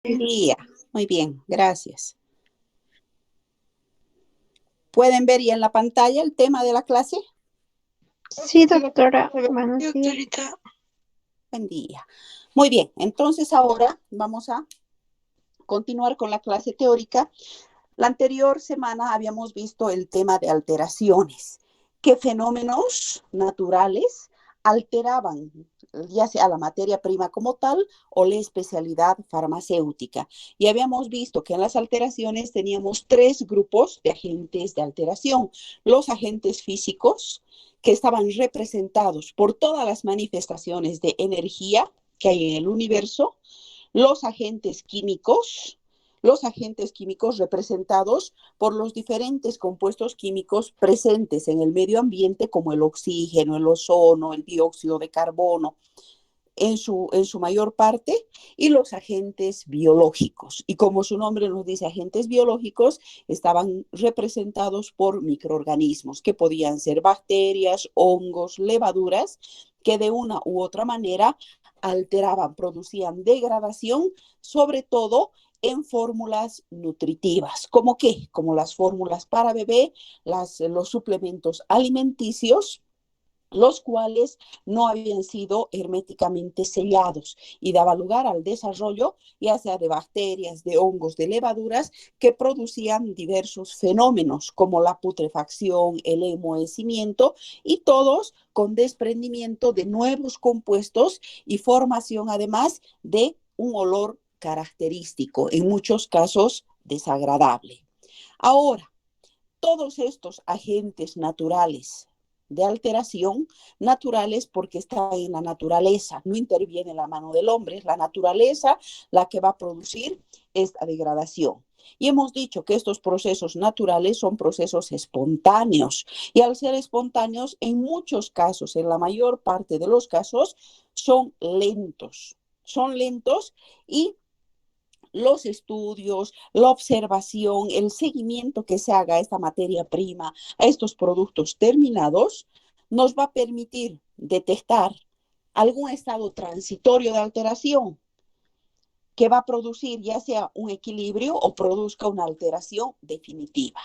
Buen día. Muy bien, gracias. ¿Pueden ver ya en la pantalla el tema de la clase? Sí, doctora, buenos días. Buen día. Muy bien, entonces ahora vamos a continuar con la clase teórica. La anterior semana habíamos visto el tema de alteraciones. ¿Qué fenómenos naturales alteraban ya sea la materia prima como tal o la especialidad farmacéutica? Y habíamos visto que en las alteraciones teníamos tres grupos de agentes de alteración. Los agentes físicos, que estaban representados por todas las manifestaciones de energía que hay en el universo, los agentes químicos, representados por los diferentes compuestos químicos presentes en el medio ambiente, como el oxígeno, el ozono, el dióxido de carbono, en su mayor parte, y los agentes biológicos. Y como su nombre nos dice, agentes biológicos, estaban representados por microorganismos, que podían ser bacterias, hongos, levaduras, que de una u otra manera alteraban, producían degradación, sobre todo en fórmulas nutritivas. ¿Cómo qué? Como las fórmulas para bebé, los suplementos alimenticios, los cuales no habían sido herméticamente sellados y daba lugar al desarrollo ya sea de bacterias, de hongos, de levaduras que producían diversos fenómenos como la putrefacción, el enmohecimiento y todos con desprendimiento de nuevos compuestos y formación además de un olor característico, en muchos casos desagradable. Ahora, todos estos agentes naturales de alteración, naturales porque están en la naturaleza, no interviene la mano del hombre, es la naturaleza la que va a producir esta degradación. Y hemos dicho que estos procesos naturales son procesos espontáneos y al ser espontáneos, en muchos casos, en la mayor parte de los casos, son lentos y los estudios, la observación, el seguimiento que se haga a esta materia prima, a estos productos terminados, nos va a permitir detectar algún estado transitorio de alteración que va a producir ya sea un equilibrio o produzca una alteración definitiva.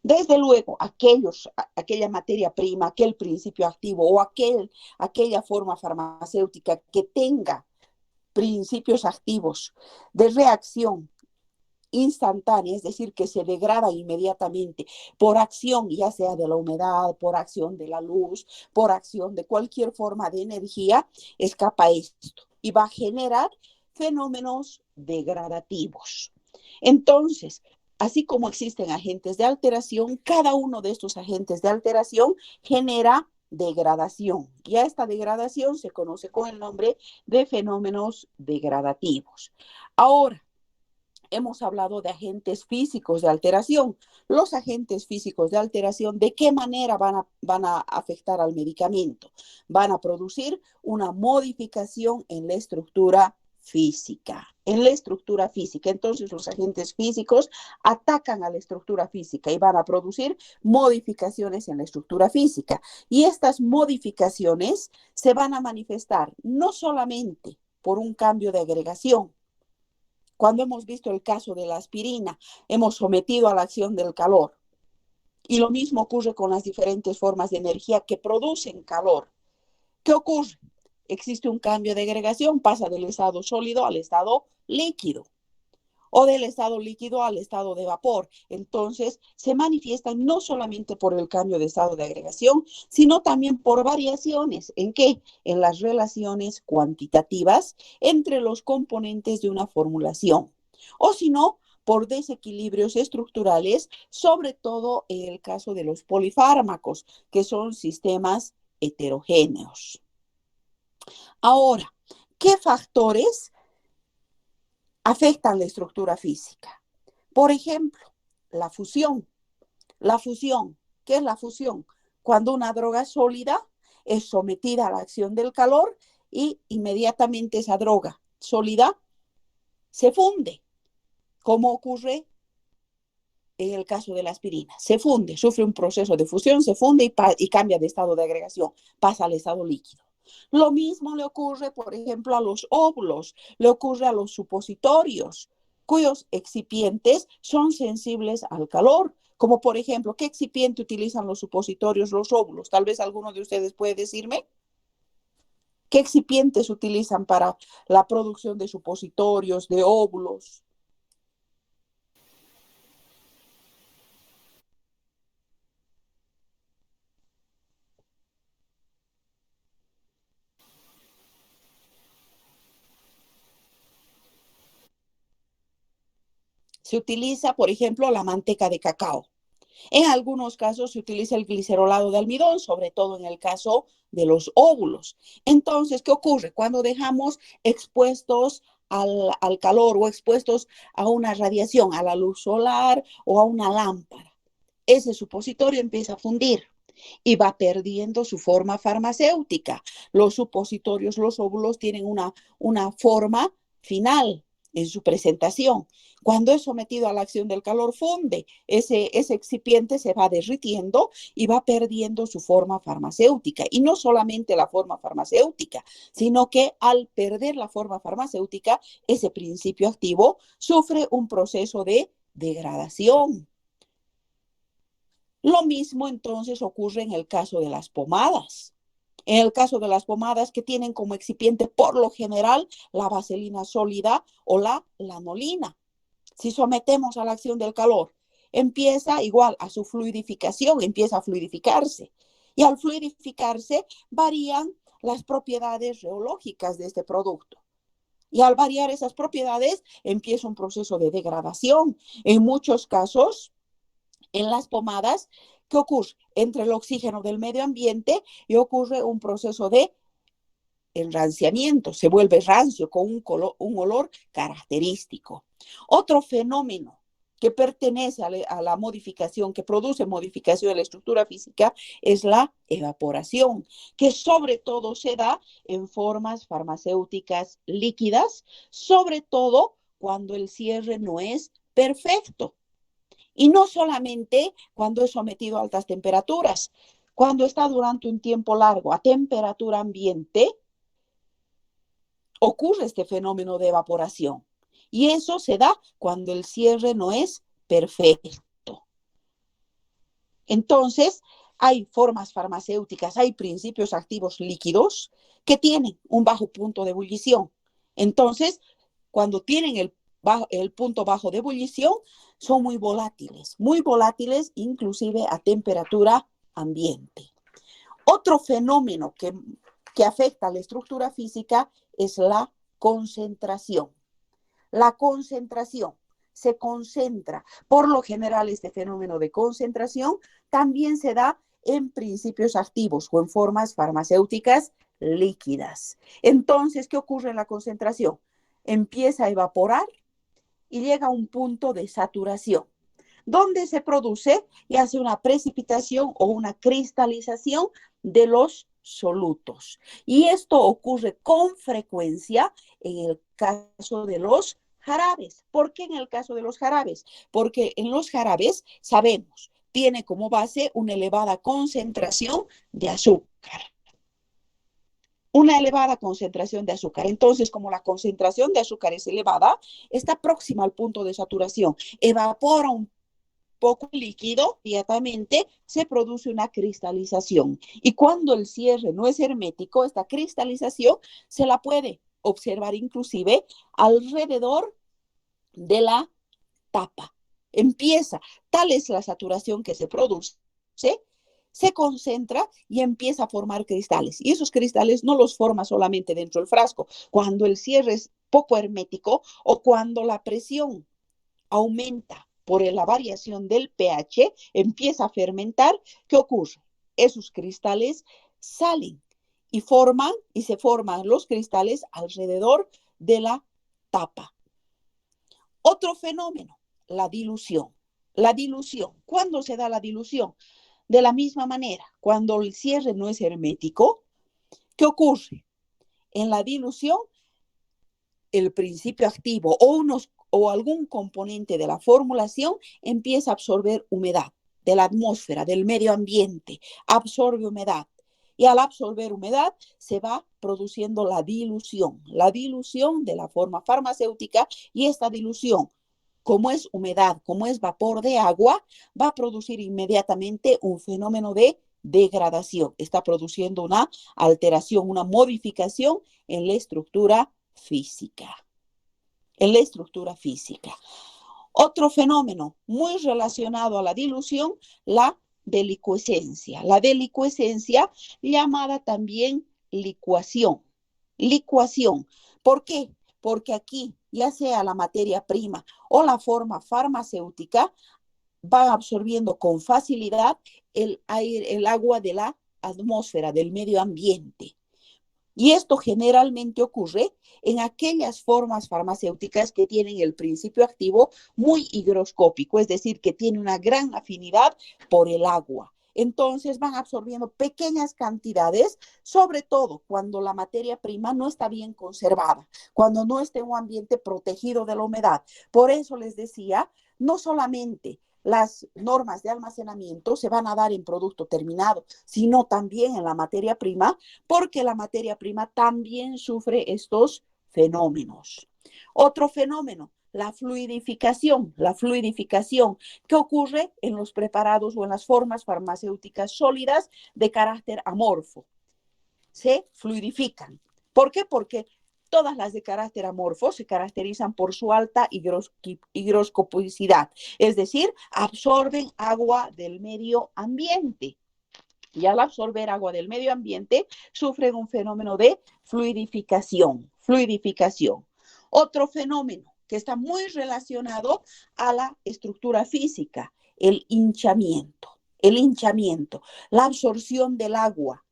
Desde luego, aquella materia prima, aquel principio activo o aquella forma farmacéutica que tenga principios activos de reacción instantánea, es decir, que se degrada inmediatamente por acción, ya sea de la humedad, por acción de la luz, por acción de cualquier forma de energía, escapa esto y va a generar fenómenos degradativos. Entonces, así como existen agentes de alteración, cada uno de estos agentes de alteración genera degradación. Y a esta degradación se conoce con el nombre de fenómenos degradativos. Ahora, hemos hablado de agentes físicos de alteración. Los agentes físicos de alteración, ¿de qué manera van a afectar al medicamento? Van a producir una modificación en la estructura física. En la estructura física. Entonces, los agentes físicos atacan a la estructura física y van a producir modificaciones en la estructura física. Y estas modificaciones se van a manifestar no solamente por un cambio de agregación. Cuando hemos visto el caso de la aspirina, hemos sometido a la acción del calor. Y lo mismo ocurre con las diferentes formas de energía que producen calor. ¿Qué ocurre? Existe un cambio de agregación, pasa del estado sólido al estado líquido o del estado líquido al estado de vapor. Entonces, se manifiestan no solamente por el cambio de estado de agregación, sino también por variaciones. ¿En qué? En las relaciones cuantitativas entre los componentes de una formulación. O si no, por desequilibrios estructurales, sobre todo en el caso de los polifármacos, que son sistemas heterogéneos. Ahora, ¿qué factores afectan la estructura física? Por ejemplo, la fusión. La fusión, ¿qué es la fusión? Cuando una droga sólida es sometida a la acción del calor y inmediatamente esa droga sólida se funde, como ocurre en el caso de la aspirina. Se funde, sufre un proceso de fusión, se funde y cambia de estado de agregación, pasa al estado líquido. Lo mismo le ocurre, por ejemplo, a los óvulos, le ocurre a los supositorios, cuyos excipientes son sensibles al calor. Como por ejemplo, ¿qué excipiente utilizan los supositorios, los óvulos? Tal vez alguno de ustedes puede decirme. ¿Qué excipientes utilizan para la producción de supositorios, de óvulos? Se utiliza, por ejemplo, la manteca de cacao. En algunos casos se utiliza el glicerolado de almidón, sobre todo en el caso de los óvulos. Entonces, ¿qué ocurre? Cuando dejamos expuestos al calor o expuestos a una radiación, a la luz solar o a una lámpara, ese supositorio empieza a fundir y va perdiendo su forma farmacéutica. Los supositorios, los óvulos tienen una forma final en su presentación. Cuando es sometido a la acción del calor, funde. Ese excipiente se va derritiendo y va perdiendo su forma farmacéutica. Y no solamente la forma farmacéutica, sino que al perder la forma farmacéutica, ese principio activo sufre un proceso de degradación. Lo mismo entonces ocurre en el caso de las pomadas. En el caso de las pomadas que tienen como excipiente por lo general la vaselina sólida o la lanolina. Si sometemos a la acción del calor, empieza igual a su fluidificación, empieza a fluidificarse. Y al fluidificarse varían las propiedades reológicas de este producto. Y al variar esas propiedades empieza un proceso de degradación. En muchos casos, en las pomadas, ¿qué ocurre? Entre el oxígeno del medio ambiente y ocurre un proceso de enranciamiento, se vuelve rancio con un olor característico. Otro fenómeno que pertenece a la modificación, que produce modificación de la estructura física, es la evaporación, que sobre todo se da en formas farmacéuticas líquidas, sobre todo cuando el cierre no es perfecto. Y no solamente cuando es sometido a altas temperaturas, cuando está durante un tiempo largo a temperatura ambiente, ocurre este fenómeno de evaporación. Y eso se da cuando el cierre no es perfecto. Entonces, hay formas farmacéuticas, hay principios activos líquidos que tienen un bajo punto de ebullición. Entonces, cuando tienen el punto bajo de ebullición, son muy volátiles inclusive a temperatura ambiente. Otro fenómeno que afecta a la estructura física es la concentración. La concentración se concentra. Por lo general, este fenómeno de concentración también se da en principios activos o en formas farmacéuticas líquidas. Entonces, ¿qué ocurre en la concentración? Empieza a evaporar y llega a un punto de saturación, donde se produce y hace una precipitación o una cristalización de los solutos. Y esto ocurre con frecuencia en el caso de los jarabes. ¿Por qué en el caso de los jarabes? Porque en los jarabes, sabemos, tiene como base una elevada concentración de azúcar. Una elevada concentración de azúcar. Entonces, como la concentración de azúcar es elevada, está próxima al punto de saturación. Evapora un poco líquido, inmediatamente se produce una cristalización. Y cuando el cierre no es hermético, esta cristalización se la puede observar inclusive alrededor de la tapa. Empieza, tal es la saturación que se produce, se concentra y empieza a formar cristales. Y esos cristales no los forma solamente dentro del frasco. Cuando el cierre es poco hermético o cuando la presión aumenta por la variación del pH, empieza a fermentar, ¿qué ocurre? Esos cristales salen y se forman los cristales alrededor de la tapa. Otro fenómeno, la dilución. La dilución. ¿Cuándo se da la dilución? De la misma manera, cuando el cierre no es hermético, ¿qué ocurre? En la dilución, el principio activo o algún componente de la formulación empieza a absorber humedad de la atmósfera, del medio ambiente, absorbe humedad Y al absorber humedad se va produciendo la dilución de la forma farmacéutica, y esta dilución, como es humedad, como es vapor de agua, va a producir inmediatamente un fenómeno de degradación. Está produciendo una alteración, una modificación en la estructura física. En la estructura física. Otro fenómeno muy relacionado a la dilución, la delicuescencia. La delicuescencia, llamada también licuación. Licuación. ¿Por qué? Porque aquí, ya sea la materia prima o la forma farmacéutica, va absorbiendo con facilidad el aire, el agua de la atmósfera, del medio ambiente. Y esto generalmente ocurre en aquellas formas farmacéuticas que tienen el principio activo muy higroscópico, es decir, que tiene una gran afinidad por el agua. Entonces van absorbiendo pequeñas cantidades, sobre todo cuando la materia prima no está bien conservada, cuando no está en un ambiente protegido de la humedad. Por eso les decía, no solamente las normas de almacenamiento se van a dar en producto terminado, sino también en la materia prima, porque la materia prima también sufre estos fenómenos. Otro fenómeno, la fluidificación que ocurre en los preparados o en las formas farmacéuticas sólidas de carácter amorfo. Se fluidifican. ¿Por qué? Porque todas las de carácter amorfo se caracterizan por su alta higroscopicidad, es decir, absorben agua del medio ambiente. Y al absorber agua del medio ambiente, sufren un fenómeno de fluidificación. Otro fenómeno que está muy relacionado a la estructura física, el hinchamiento. La absorción del agua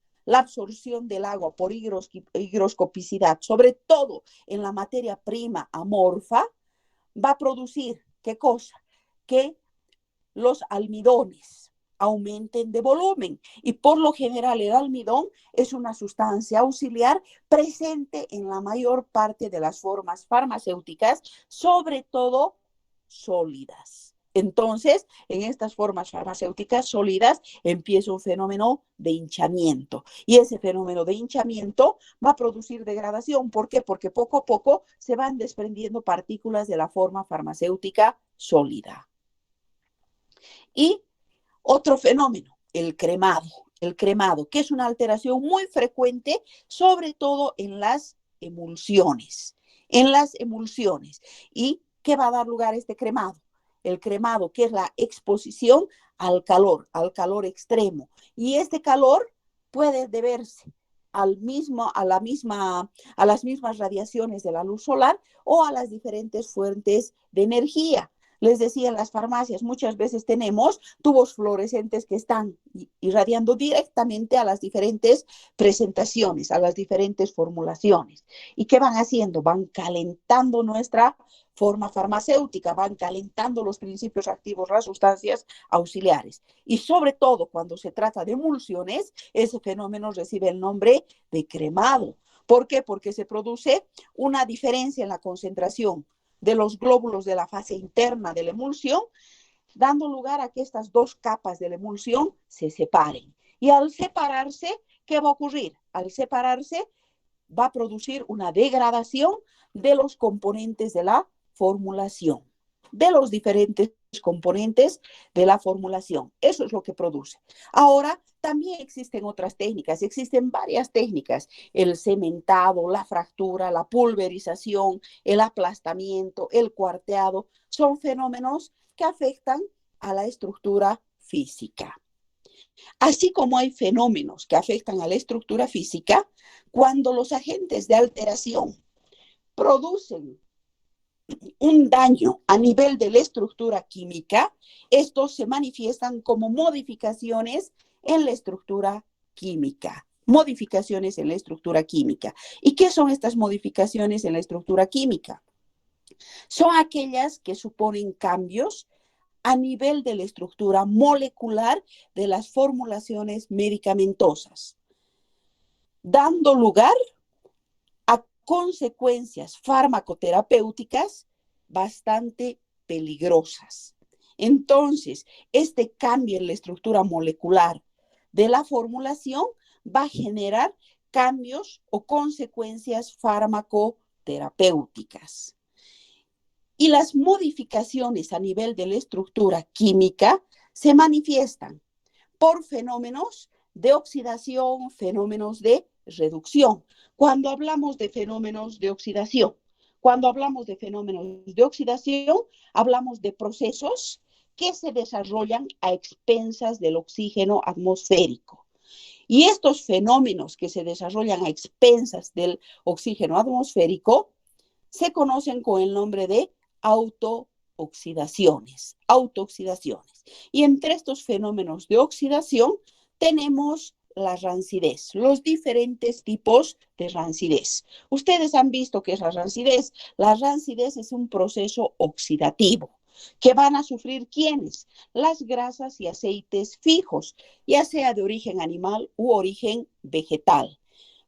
por higroscopicidad, sobre todo en la materia prima amorfa, va a producir, ¿qué cosa? Que los almidones aumenten de volumen, y por lo general el almidón es una sustancia auxiliar presente en la mayor parte de las formas farmacéuticas, sobre todo sólidas. Entonces, en estas formas farmacéuticas sólidas empieza un fenómeno de hinchamiento, y ese fenómeno de hinchamiento va a producir degradación. ¿Por qué? Porque poco a poco se van desprendiendo partículas de la forma farmacéutica sólida. Y otro fenómeno, el cremado, que es una alteración muy frecuente, sobre todo en las emulsiones. ¿Y qué va a dar lugar a este cremado? El cremado, que es la exposición al calor extremo. Y este calor puede deberse a las mismas radiaciones de la luz solar o a las diferentes fuentes de energía. Les decía, en las farmacias muchas veces tenemos tubos fluorescentes que están irradiando directamente a las diferentes presentaciones, a las diferentes formulaciones. ¿Y qué van haciendo? Van calentando nuestra forma farmacéutica, van calentando los principios activos, las sustancias auxiliares. Y sobre todo cuando se trata de emulsiones, ese fenómeno recibe el nombre de cremado. ¿Por qué? Porque se produce una diferencia en la concentración de los glóbulos de la fase interna de la emulsión, dando lugar a que estas dos capas de la emulsión se separen. Y al separarse, ¿qué va a ocurrir? Al separarse, va a producir una degradación de los componentes de la formulación, de los diferentes componentes de la formulación. Eso es lo que produce. Ahora, también existen otras técnicas, existen varias técnicas: el cementado, la fractura, la pulverización, el aplastamiento, el cuarteado. Son fenómenos que afectan a la estructura física. Así como hay fenómenos que afectan a la estructura física, cuando los agentes de alteración producen un daño a nivel de la estructura química, estos se manifiestan como modificaciones en la estructura química. ¿Y qué son estas modificaciones en la estructura química? Son aquellas que suponen cambios a nivel de la estructura molecular de las formulaciones medicamentosas, dando lugar a consecuencias farmacoterapéuticas bastante peligrosas. Entonces, este cambio en la estructura molecular de la formulación va a generar cambios o consecuencias farmacoterapéuticas. Y las modificaciones a nivel de la estructura química se manifiestan por fenómenos de oxidación, fenómenos de reducción. Cuando hablamos de fenómenos de oxidación, hablamos de procesos que se desarrollan a expensas del oxígeno atmosférico. Y estos fenómenos que se desarrollan a expensas del oxígeno atmosférico se conocen con el nombre de autooxidaciones. Y entre estos fenómenos de oxidación tenemos la rancidez, los diferentes tipos de rancidez. Ustedes han visto qué es la rancidez. La rancidez es un proceso oxidativo que van a sufrir ¿quiénes? Las grasas y aceites fijos, ya sea de origen animal u origen vegetal.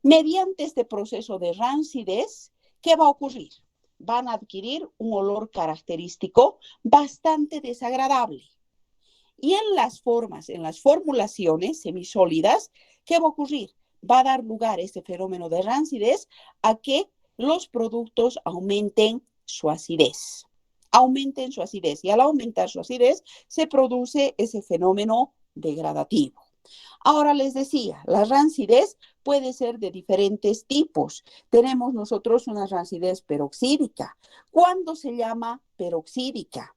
Mediante este proceso de rancidez, ¿qué va a ocurrir? Van a adquirir un olor característico bastante desagradable. Y en las formulaciones semisólidas, ¿qué va a ocurrir? Va a dar lugar este fenómeno de rancidez a que los productos aumenten su acidez. Y al aumentar su acidez se produce ese fenómeno degradativo. Ahora les decía, la rancidez puede ser de diferentes tipos. Tenemos nosotros una rancidez peroxídica. ¿Cuándo se llama peroxídica?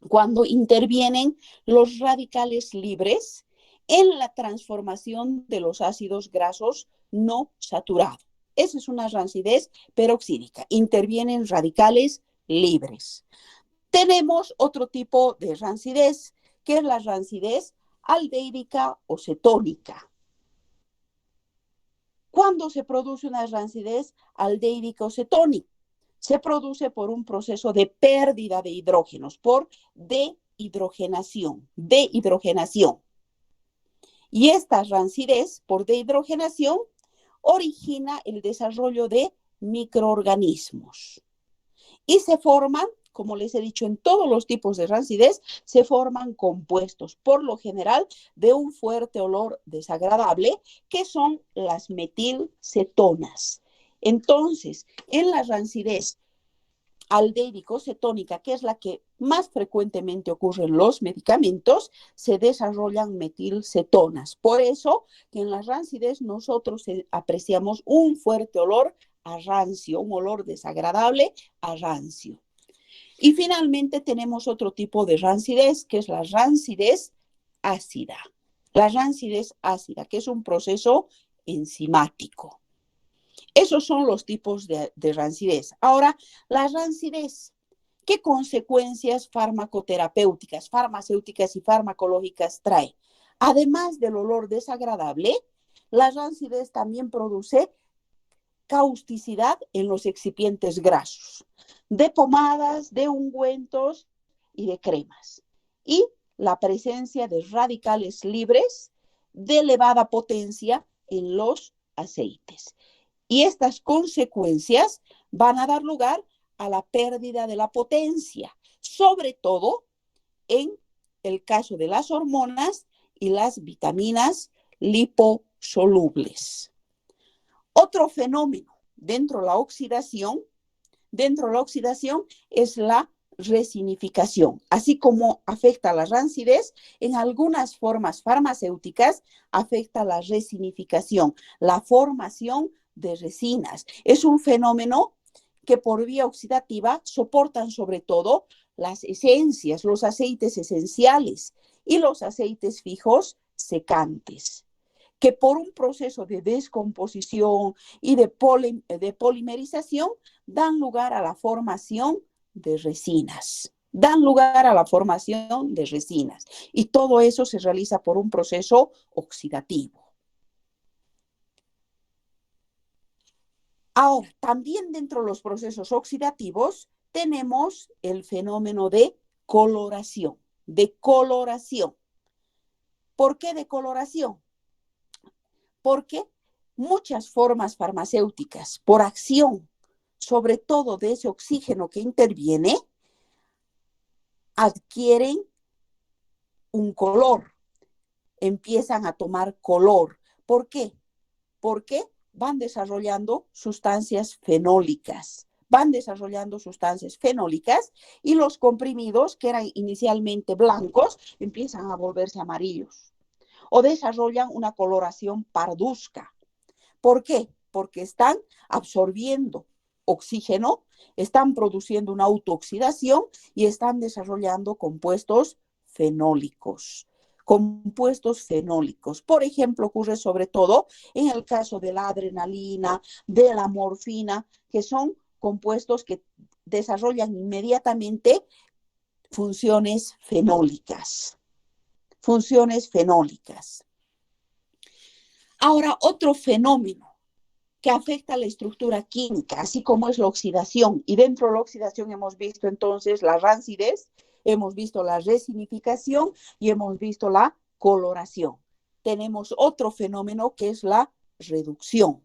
Cuando intervienen los radicales libres en la transformación de los ácidos grasos no saturados. Esa es una rancidez peroxídica. Intervienen radicales libres. Tenemos otro tipo de rancidez, que es la rancidez aldehídica o cetónica. ¿Cuándo se produce una rancidez aldehídica o cetónica? Se produce por un proceso de pérdida de hidrógenos, por dehidrogenación. Y esta rancidez por dehidrogenación origina el desarrollo de microorganismos. Y se forman, como les he dicho, en todos los tipos de rancidez, se forman compuestos, por lo general, de un fuerte olor desagradable, que son las metilcetonas. Entonces, en la rancidez aldehídico-cetónica, que es la que más frecuentemente ocurre en los medicamentos, se desarrollan metilcetonas. Por eso que en la rancidez nosotros apreciamos un fuerte olor a rancio, un olor desagradable a rancio. Y finalmente tenemos otro tipo de rancidez, que es la rancidez ácida. La rancidez ácida, que es un proceso enzimático. Esos son los tipos de rancidez. Ahora, la rancidez, ¿qué consecuencias farmacoterapéuticas, farmacéuticas y farmacológicas trae? Además del olor desagradable, la rancidez también produce causticidad en los excipientes grasos, de pomadas, de ungüentos y de cremas. Y la presencia de radicales libres de elevada potencia en los aceites. Y estas consecuencias van a dar lugar a la pérdida de la potencia, sobre todo en el caso de las hormonas y las vitaminas liposolubles. Otro fenómeno dentro de la oxidación es la resinificación. Así como afecta la rancidez, en algunas formas farmacéuticas afecta la resinificación, la formación de resinas. Es un fenómeno que por vía oxidativa soportan sobre todo las esencias, los aceites esenciales y los aceites fijos secantes, que por un proceso de descomposición y de polimerización dan lugar a la formación de resinas. Y todo eso se realiza por un proceso oxidativo. Ahora, también dentro de los procesos oxidativos tenemos el fenómeno de coloración. ¿Por qué de coloración? Porque muchas formas farmacéuticas, por acción, sobre todo de ese oxígeno que interviene, adquieren un color, empiezan a tomar color ¿Por qué? Porque van desarrollando sustancias fenólicas. Van desarrollando sustancias fenólicas y los comprimidos, que eran inicialmente blancos, empiezan a volverse amarillos o desarrollan una coloración parduzca. ¿Por qué? Porque están absorbiendo oxígeno, están produciendo una autooxidación y están desarrollando compuestos fenólicos. Compuestos fenólicos. Por ejemplo, ocurre sobre todo en el caso de la adrenalina, de la morfina, que son compuestos que desarrollan inmediatamente funciones fenólicas. Funciones fenólicas. Ahora, otro fenómeno que afecta la estructura química, así como es la oxidación. Y dentro de la oxidación hemos visto entonces la rancidez, hemos visto la resignificación y hemos visto la coloración. Tenemos otro fenómeno que es la reducción.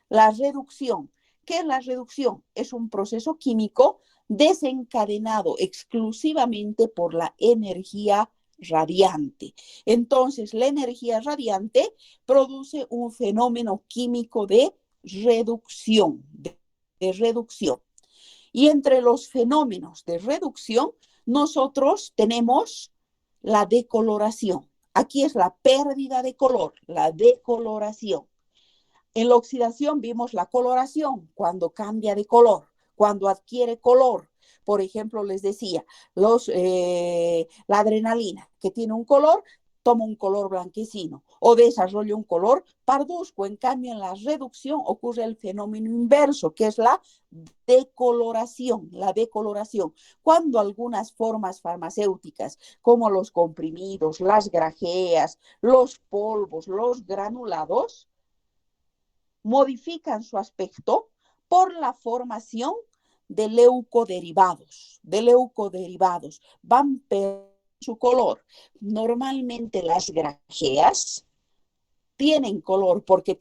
La reducción. ¿Qué es la reducción? Es un proceso químico desencadenado exclusivamente por la energía radiante. Entonces, la energía radiante produce un fenómeno químico de reducción, de reducción. Y entre los fenómenos de reducción, nosotros tenemos la decoloración. Aquí es la pérdida de color, la decoloración. En la oxidación vimos la coloración, cuando cambia de color, cuando adquiere color. Por ejemplo, les decía, la adrenalina, que tiene un color, toma un color blanquecino o desarrolla un color parduzco. En cambio, en la reducción ocurre el fenómeno inverso, que es la decoloración. La decoloración. Cuando algunas formas farmacéuticas, como los comprimidos, las grajeas, los polvos, los granulados, modifican su aspecto por la formación de leucoderivados. Van perdiendo su color. Normalmente las grajeas tienen color porque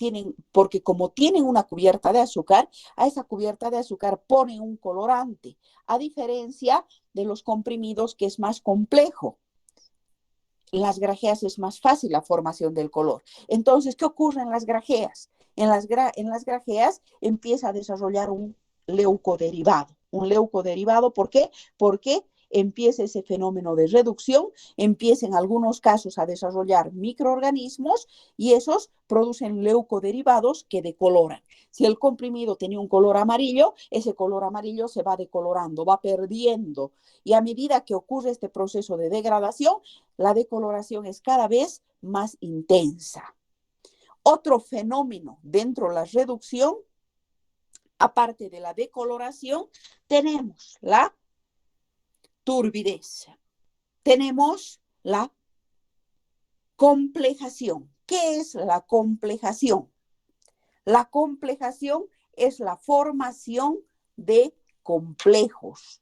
como tienen una cubierta de azúcar, a esa cubierta de azúcar ponen un colorante, a diferencia de los comprimidos, que es más complejo. Las grajeas es más fácil la formación del color. Entonces, ¿qué ocurre en las grajeas? En las grajeas empieza a desarrollar un leucoderivado. Un leucoderivado, ¿por qué? Porque empieza ese fenómeno de reducción, empieza en algunos casos a desarrollar microorganismos y esos producen leucoderivados que decoloran. Si el comprimido tenía un color amarillo, ese color amarillo se va decolorando, va perdiendo. Y a medida que ocurre este proceso de degradación, la decoloración es cada vez más intensa. Otro fenómeno dentro de la reducción, aparte de la decoloración, tenemos la turbidez. Tenemos la complejación. ¿Qué es la complejación? La complejación es la formación de complejos.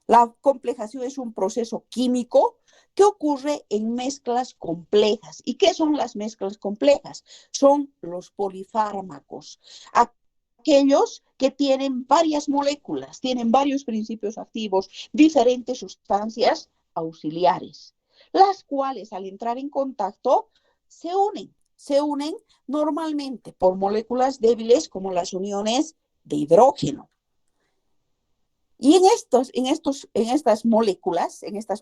La complejación es un proceso químico que ocurre en mezclas complejas. ¿Y qué son las mezclas complejas? Son los polifármacos, aquellos que tienen varias moléculas, tienen varios principios activos, diferentes sustancias auxiliares, las cuales al entrar en contacto se unen normalmente por moléculas débiles como las uniones de hidrógeno. Y en estas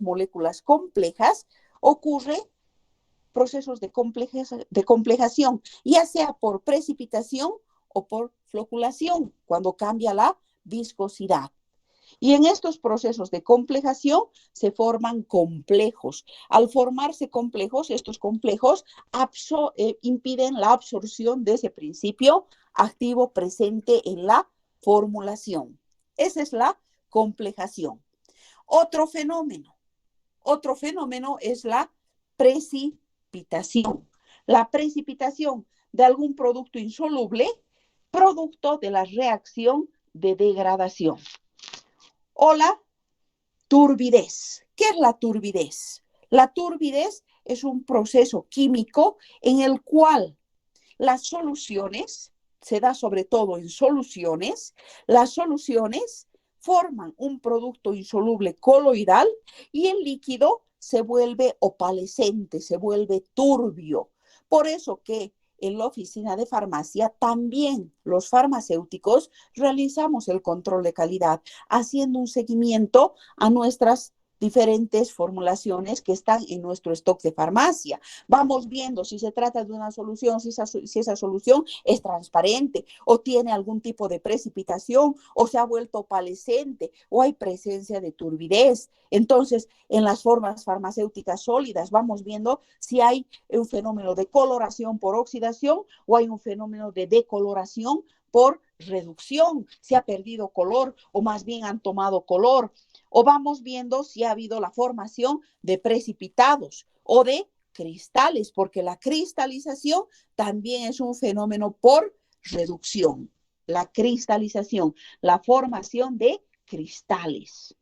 moléculas complejas, ocurre procesos de complejación, ya sea por precipitación o por floculación, cuando cambia la viscosidad. Y en estos procesos de complejación se forman complejos. Al formarse complejos, estos complejos impiden la absorción de ese principio activo presente en la formulación. Esa es la complejación. Otro fenómeno es la precipitación. La precipitación de algún producto insoluble, producto de la reacción de degradación. O la turbidez. ¿Qué es la turbidez? La turbidez es un proceso químico en el cual las soluciones, se da sobre todo en soluciones, las soluciones forman un producto insoluble coloidal y el líquido se vuelve opalescente, se vuelve turbio. Por eso que en la oficina de farmacia, también los farmacéuticos realizamos el control de calidad, haciendo un seguimiento a nuestras diferentes formulaciones que están en nuestro stock de farmacia. Vamos viendo si se trata de una solución, si esa solución es transparente o tiene algún tipo de precipitación o se ha vuelto opalescente o hay presencia de turbidez. Entonces, en las formas farmacéuticas sólidas vamos viendo si hay un fenómeno de coloración por oxidación o hay un fenómeno de decoloración por reducción, si ha perdido color o más bien han tomado color, o vamos viendo si ha habido la formación de precipitados o de cristales, porque la cristalización también es un fenómeno por reducción. La cristalización, la formación de cristales,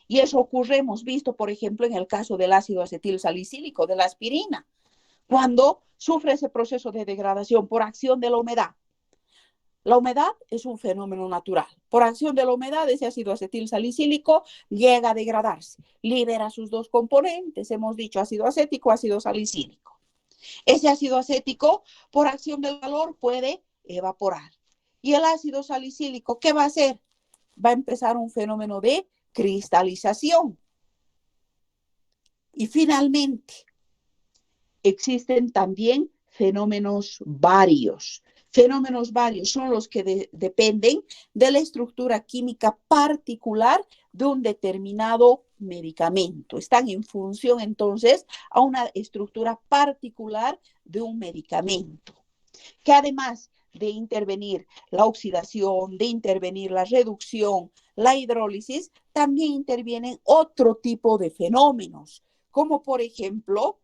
Y eso ocurre, hemos visto, por ejemplo, en el caso del ácido acetil salicílico, de la aspirina, cuando sufre ese proceso de degradación por acción de la humedad. La humedad es un fenómeno natural. Por acción de la humedad, ese ácido acetil salicílico llega a degradarse, libera sus dos componentes, hemos dicho ácido acético, ácido salicílico. Ese ácido acético, por acción del calor, puede evaporar. Y el ácido salicílico, ¿qué va a hacer? Va a empezar un fenómeno de cristalización. Y finalmente, existen también fenómenos varios. Fenómenos varios son los que dependen de la estructura química particular de un determinado medicamento. Están en función entonces a una estructura particular de un medicamento, que además de intervenir la oxidación, de intervenir la reducción, la hidrólisis, también intervienen otro tipo de fenómenos, como por ejemplo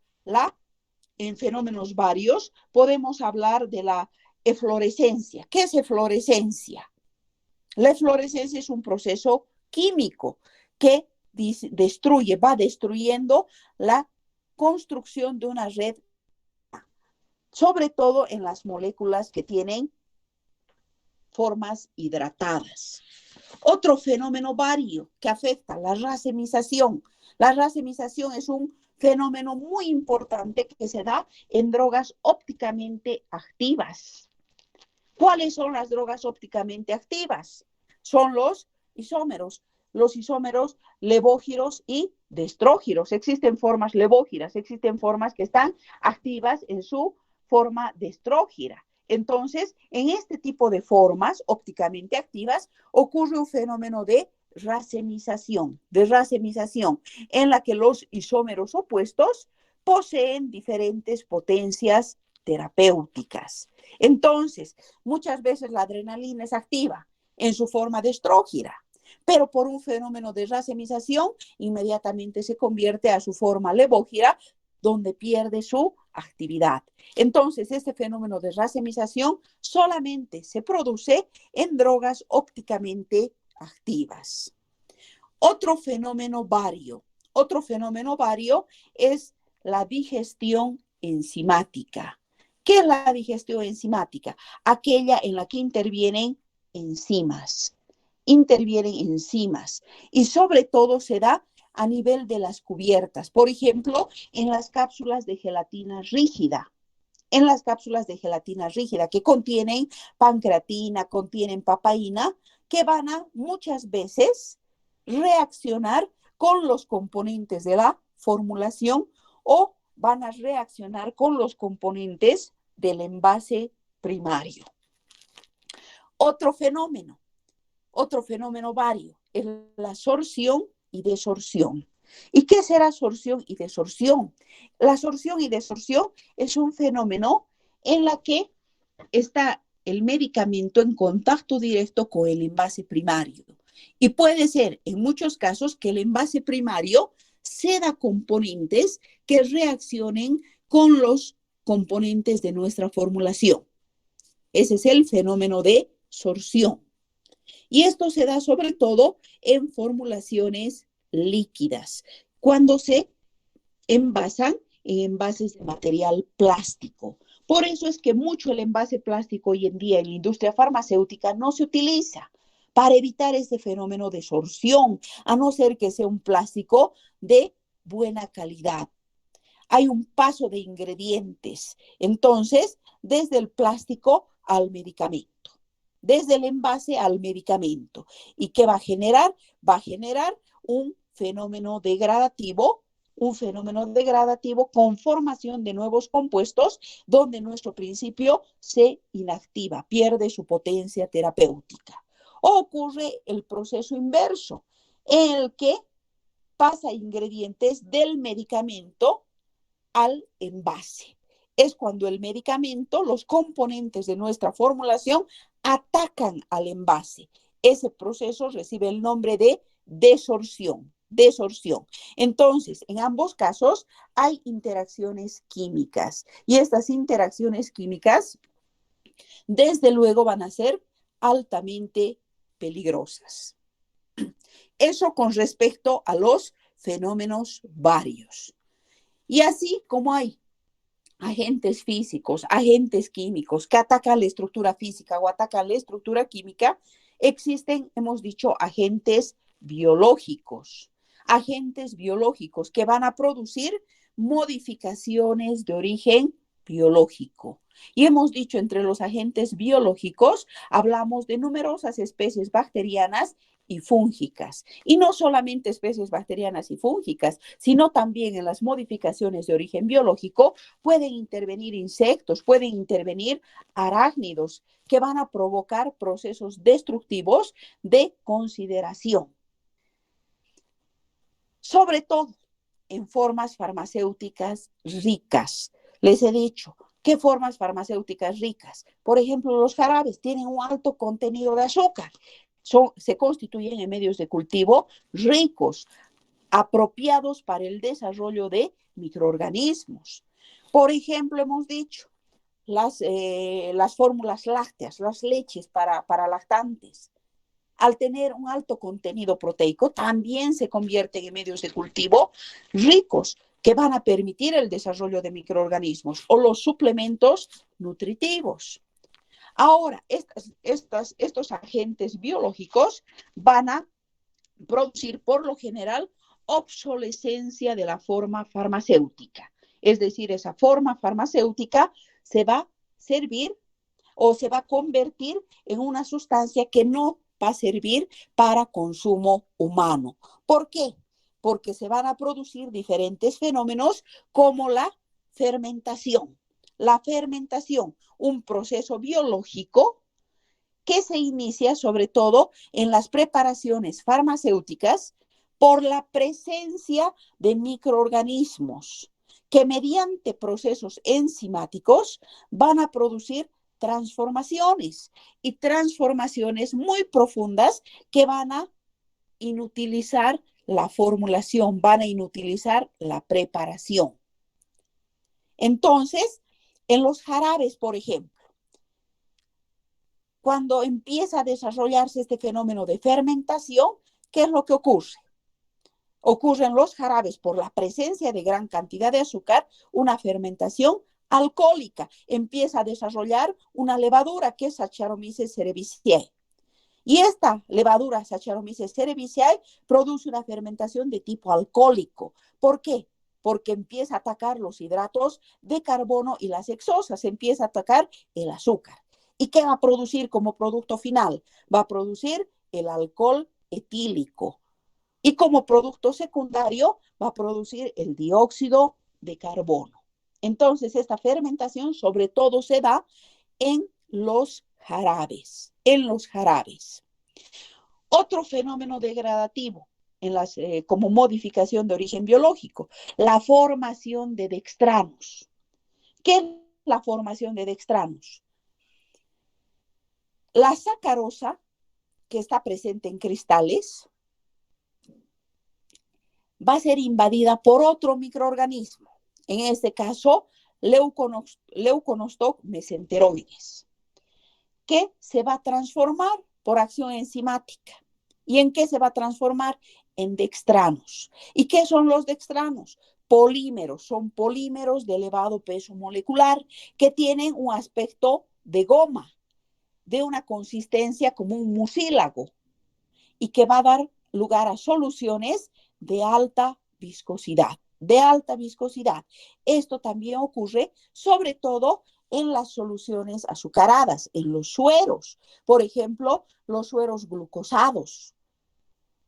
en fenómenos varios, podemos hablar de la eflorescencia. ¿Qué es eflorescencia? La eflorescencia es un proceso químico que va destruyendo la construcción de una red, sobre todo en las moléculas que tienen formas hidratadas. Otro fenómeno vario que afecta la racemización. La racemización es un fenómeno muy importante que se da en drogas ópticamente activas. ¿Cuáles son las drogas ópticamente activas? Son los isómeros levógiros y destrógiros. Existen formas levógiras, existen formas que están activas en su forma destrógira. Entonces, en este tipo de formas ópticamente activas ocurre un fenómeno de racemización, en la que los isómeros opuestos poseen diferentes potencias terapéuticas. Entonces, muchas veces la adrenalina es activa en su forma destrógira, pero por un fenómeno de racemización inmediatamente se convierte a su forma levógira, donde pierde su actividad. Entonces, este fenómeno de racemización solamente se produce en drogas ópticamente activas. Otro fenómeno vario es la digestión enzimática. ¿Qué es la digestión enzimática? Aquella en la que intervienen enzimas. Y sobre todo se da a nivel de las cubiertas. Por ejemplo, en las cápsulas de gelatina rígida. Que contienen pancreatina, contienen papaína, que van a muchas veces reaccionar con los componentes de la formulación o van a reaccionar con los componentes del envase primario. Otro fenómeno vario es la sorción y desorción. ¿Y qué será sorción y desorción? La sorción y desorción es un fenómeno en la que está el medicamento en contacto directo con el envase primario. Y puede ser, en muchos casos, que el envase primario ceda componentes que reaccionen con los componentes de nuestra formulación. Ese es el fenómeno de sorción. Y esto se da sobre todo en formulaciones líquidas, cuando se envasan en envases de material plástico. Por eso es que mucho el envase plástico hoy en día en la industria farmacéutica no se utiliza para evitar ese fenómeno de sorción, a no ser que sea un plástico de buena calidad. hay un paso de ingredientes. Entonces, desde el plástico al medicamento, desde el envase al medicamento. ¿Y qué va a generar? Va a generar un fenómeno degradativo con formación de nuevos compuestos donde nuestro principio se inactiva, pierde su potencia terapéutica. O ocurre el proceso inverso, en el que pasa ingredientes del medicamento al envase. Es cuando el medicamento, los componentes de nuestra formulación, atacan al envase. Ese proceso recibe el nombre de desorción. Entonces, en ambos casos hay interacciones químicas y estas interacciones químicas, desde luego, van a ser altamente peligrosas. Eso con respecto a los fenómenos varios. Y así como hay agentes físicos, agentes químicos que atacan la estructura física o atacan la estructura química, existen, hemos dicho, agentes biológicos que van a producir modificaciones de origen biológico. Y hemos dicho, entre los agentes biológicos hablamos de numerosas especies bacterianas y fúngicas. Y no solamente especies bacterianas y fúngicas, sino también en las modificaciones de origen biológico pueden intervenir insectos, pueden intervenir arácnidos que van a provocar procesos destructivos de consideración. Sobre todo en formas farmacéuticas ricas. Les he dicho, ¿qué formas farmacéuticas ricas? Por ejemplo, los jarabes tienen un alto contenido de azúcar. Se constituyen en medios de cultivo ricos, apropiados para el desarrollo de microorganismos. Por ejemplo, hemos dicho las fórmulas lácteas, las leches para lactantes. Al tener un alto contenido proteico, también se convierten en medios de cultivo ricos que van a permitir el desarrollo de microorganismos, o los suplementos nutritivos. Ahora, estos agentes biológicos van a producir, por lo general, obsolescencia de la forma farmacéutica. Es decir, esa forma farmacéutica se va a servir o se va a convertir en una sustancia que no va a servir para consumo humano. ¿Por qué? Porque se van a producir diferentes fenómenos como la fermentación. La fermentación, un proceso biológico que se inicia sobre todo en las preparaciones farmacéuticas por la presencia de microorganismos que mediante procesos enzimáticos van a producir transformaciones y transformaciones muy profundas que van a inutilizar la formulación, van a inutilizar la preparación. Entonces, en los jarabes, por ejemplo, cuando empieza a desarrollarse este fenómeno de fermentación, ¿qué es lo que ocurre? Ocurre en los jarabes, por la presencia de gran cantidad de azúcar, una fermentación alcohólica. Empieza a desarrollar una levadura que es Saccharomyces cerevisiae. Y esta levadura Saccharomyces cerevisiae produce una fermentación de tipo alcohólico. ¿Por qué? Porque empieza a atacar los hidratos de carbono y las hexosas, empieza a atacar el azúcar. ¿Y qué va a producir como producto final? Va a producir el alcohol etílico. Y como producto secundario va a producir el dióxido de carbono. Entonces, esta fermentación sobre todo se da en los jarabes. Otro fenómeno degradativo como modificación de origen biológico, la formación de dextranos. ¿Qué es la formación de dextranos? La sacarosa, que está presente en cristales, va a ser invadida por otro microorganismo, en este caso, Leuconostoc mesenteroides, que se va a transformar por acción enzimática. ¿Y en qué se va a transformar? En dextranos. ¿Y qué son los dextranos? Polímeros, son polímeros de elevado peso molecular que tienen un aspecto de goma, de una consistencia como un mucílago, y que va a dar lugar a soluciones de alta viscosidad. de alta viscosidad. Esto también ocurre sobre todo en las soluciones azucaradas, en los sueros. Por ejemplo, los sueros glucosados.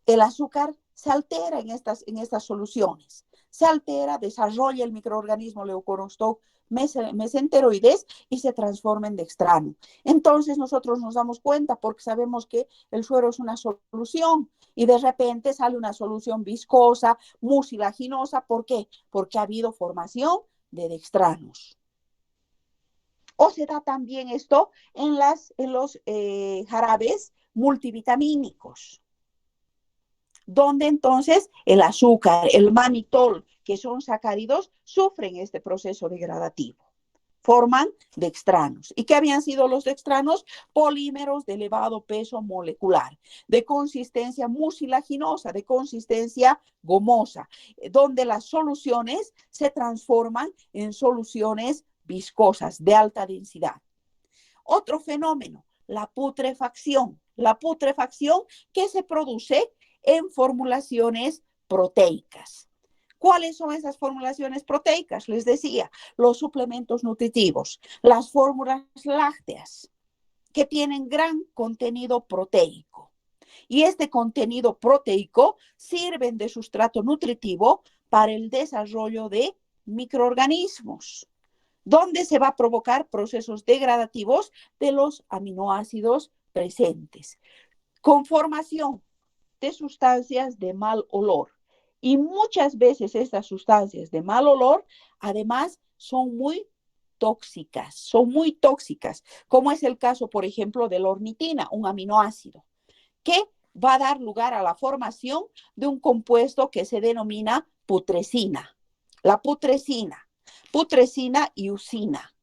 El azúcar se altera en estas soluciones. Se altera, desarrolla el microorganismo leuconostoc mesenteroides y se transforma en dextrano. Entonces nosotros nos damos cuenta porque sabemos que el suero es una solución y de repente sale una solución viscosa, mucilaginosa. ¿Por qué? Porque ha habido formación de dextranos. O se da también esto en los jarabes multivitamínicos, donde entonces el azúcar, el manitol, que son sacáridos, sufren este proceso degradativo. Forman dextranos. ¿Y qué habían sido los dextranos? Polímeros de elevado peso molecular, de consistencia mucilaginosa, de consistencia gomosa, donde las soluciones se transforman en soluciones viscosas de alta densidad. Otro fenómeno, la putrefacción. La putrefacción que se produce en formulaciones proteicas. ¿Cuáles son esas formulaciones proteicas? Les decía, los suplementos nutritivos, las fórmulas lácteas, que tienen gran contenido proteico. Y este contenido proteico sirven de sustrato nutritivo para el desarrollo de microorganismos, donde se va a provocar procesos degradativos de los aminoácidos presentes, con formación de sustancias de mal olor. Y muchas veces estas sustancias de mal olor, además, son muy tóxicas, como es el caso, por ejemplo, de la ornitina, un aminoácido, que va a dar lugar a la formación de un compuesto que se denomina putrescina. La putrescina y usina,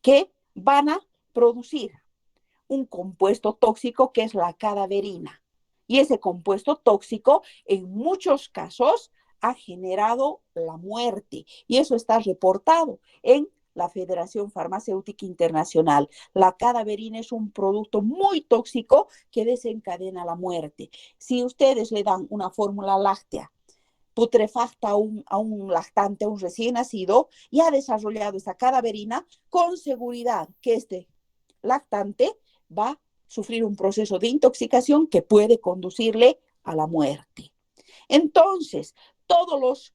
que van a producir un compuesto tóxico que es la cadaverina. Y ese compuesto tóxico en muchos casos ha generado la muerte. Y eso está reportado en la Federación Farmacéutica Internacional. La cadaverina es un producto muy tóxico que desencadena la muerte. Si ustedes le dan una fórmula láctea putrefacta a un lactante, a un recién nacido, y ha desarrollado esta cadaverina, con seguridad que este lactante va a sufrir un proceso de intoxicación que puede conducirle a la muerte. Entonces, todos los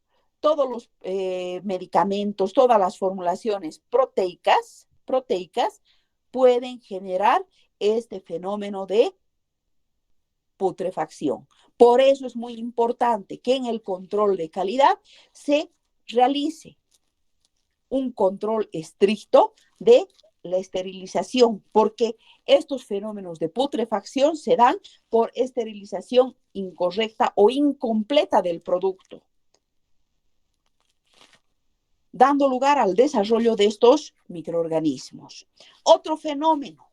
medicamentos, todas las formulaciones proteicas pueden generar este fenómeno de putrefacción. Por eso es muy importante que en el control de calidad se realice un control estricto de la esterilización, porque estos fenómenos de putrefacción se dan por esterilización incorrecta o incompleta del producto, dando lugar al desarrollo de estos microorganismos. Otro fenómeno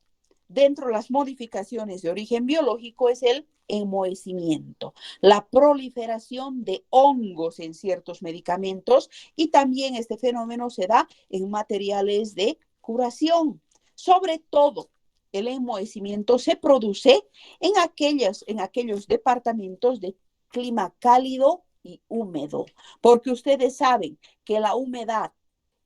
dentro de las modificaciones de origen biológico es el enmohecimiento, la proliferación de hongos en ciertos medicamentos, y también este fenómeno se da en materiales de curación. Sobre todo, el enmohecimiento se produce en aquellos departamentos de clima cálido y húmedo, porque ustedes saben que la humedad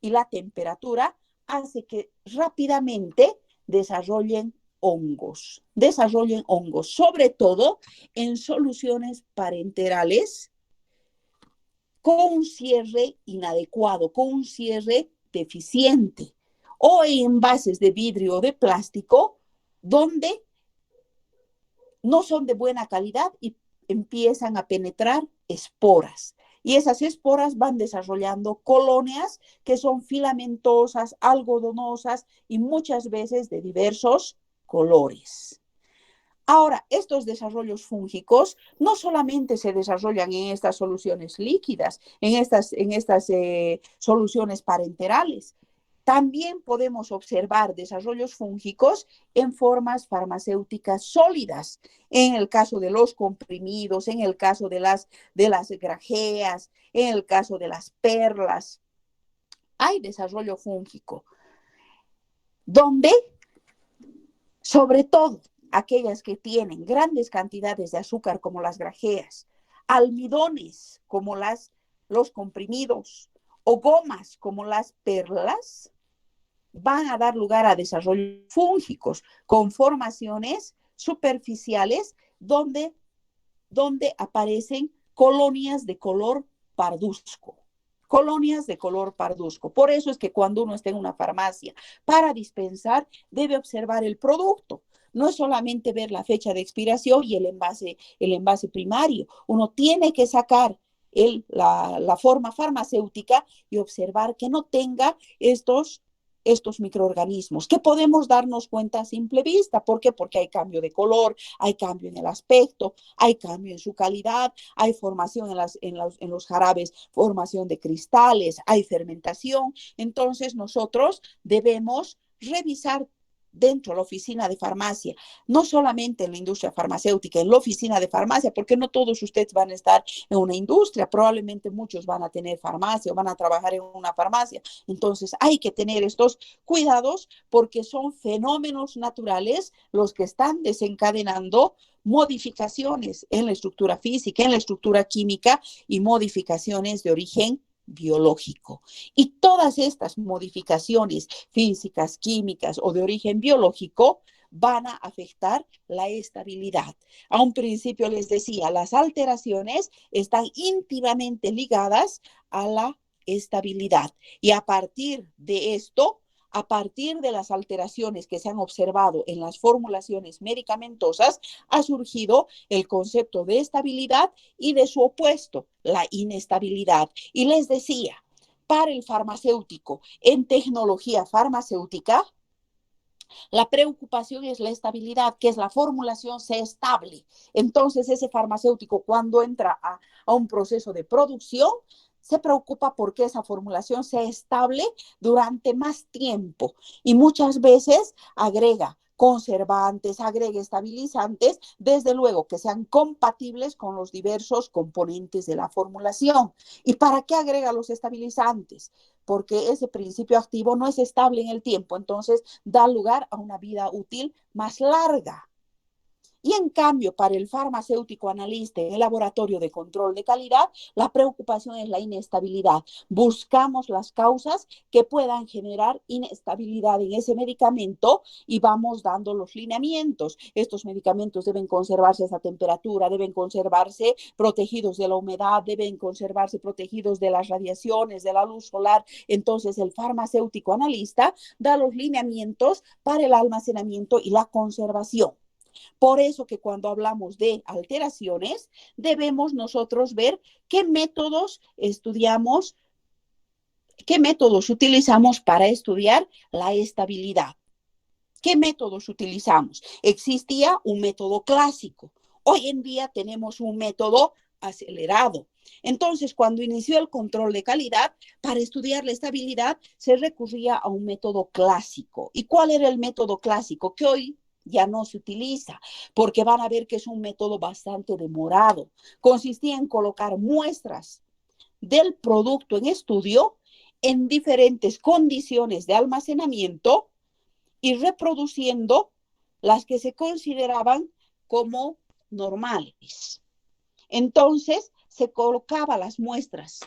y la temperatura hace que rápidamente desarrollen hongos, sobre todo en soluciones parenterales con un cierre inadecuado, con un cierre deficiente, o en envases de vidrio o de plástico donde no son de buena calidad y empiezan a penetrar esporas. Y esas esporas van desarrollando colonias que son filamentosas, algodonosas y muchas veces de diversos colores. Ahora, estos desarrollos fúngicos no solamente se desarrollan en estas soluciones líquidas, en estas soluciones parenterales. También podemos observar desarrollos fúngicos en formas farmacéuticas sólidas, en el caso de los comprimidos, en el caso de las grajeas, en el caso de las perlas. Hay desarrollo fúngico, donde, sobre todo, aquellas que tienen grandes cantidades de azúcar como las grajeas, almidones como las los comprimidos o gomas como las perlas van a dar lugar a desarrollos fúngicos con formaciones superficiales donde aparecen colonias de color parduzco. Colonias de color parduzco. Por eso es que cuando uno está en una farmacia para dispensar, debe observar el producto. No es solamente ver la fecha de expiración y el envase primario. Uno tiene que sacar la forma farmacéutica y observar que no tenga estos microorganismos, que podemos darnos cuenta a simple vista. ¿Por qué? Porque hay cambio de color, hay cambio en el aspecto, hay cambio en su calidad, hay formación en los jarabes, formación de cristales, hay fermentación. Entonces nosotros debemos revisar dentro de la oficina de farmacia, no solamente en la industria farmacéutica, en la oficina de farmacia, porque no todos ustedes van a estar en una industria, probablemente muchos van a tener farmacia o van a trabajar en una farmacia. Entonces hay que tener estos cuidados porque son fenómenos naturales los que están desencadenando modificaciones en la estructura física, en la estructura química y modificaciones de origen biológico. Y todas estas modificaciones físicas, químicas o de origen biológico van a afectar la estabilidad. A un principio les decía, las alteraciones están íntimamente ligadas a la estabilidad. Y a partir de esto, a partir de las alteraciones que se han observado en las formulaciones medicamentosas, ha surgido el concepto de estabilidad y de su opuesto, la inestabilidad. Y les decía, para el farmacéutico, en tecnología farmacéutica, la preocupación es la estabilidad, que es la formulación sea estable. Entonces, ese farmacéutico cuando entra a un proceso de producción, se preocupa porque esa formulación sea estable durante más tiempo y muchas veces agrega conservantes, agrega estabilizantes, desde luego que sean compatibles con los diversos componentes de la formulación. ¿Y para qué agrega los estabilizantes? Porque ese principio activo no es estable en el tiempo, entonces da lugar a una vida útil más larga. Y en cambio, para el farmacéutico analista en el laboratorio de control de calidad, la preocupación es la inestabilidad. Buscamos las causas que puedan generar inestabilidad en ese medicamento y vamos dando los lineamientos. Estos medicamentos deben conservarse a esa temperatura, deben conservarse protegidos de la humedad, deben conservarse protegidos de las radiaciones, de la luz solar. Entonces, el farmacéutico analista da los lineamientos para el almacenamiento y la conservación. Por eso que cuando hablamos de alteraciones, debemos nosotros ver qué métodos estudiamos, qué métodos utilizamos para estudiar la estabilidad. ¿Qué métodos utilizamos? Existía un método clásico. Hoy en día tenemos un método acelerado. Entonces, cuando inició el control de calidad, para estudiar la estabilidad se recurría a un método clásico. ¿Y cuál era el método clásico? Que hoy ya no se utiliza, porque van a ver que es un método bastante demorado. Consistía en colocar muestras del producto en estudio en diferentes condiciones de almacenamiento y reproduciendo las que se consideraban como normales. Entonces, se colocaba las muestras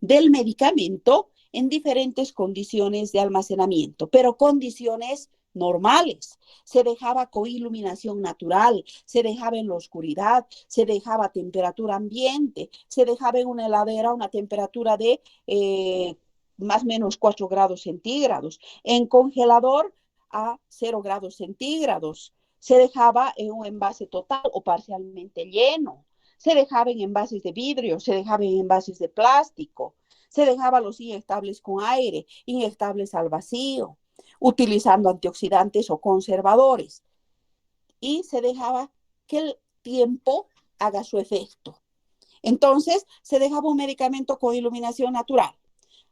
del medicamento en diferentes condiciones de almacenamiento, pero condiciones normales. Se dejaba con iluminación natural, se dejaba en la oscuridad, se dejaba a temperatura ambiente, se dejaba en una heladera una temperatura de más o menos 4 grados centígrados, en congelador a 0 grados centígrados, se dejaba en un envase total o parcialmente lleno, se dejaba en envases de vidrio, se dejaba en envases de plástico, se dejaba los inyectables con aire, inyectables al vacío, utilizando antioxidantes o conservadores. Y se dejaba que el tiempo haga su efecto. Entonces, se dejaba un medicamento con iluminación natural.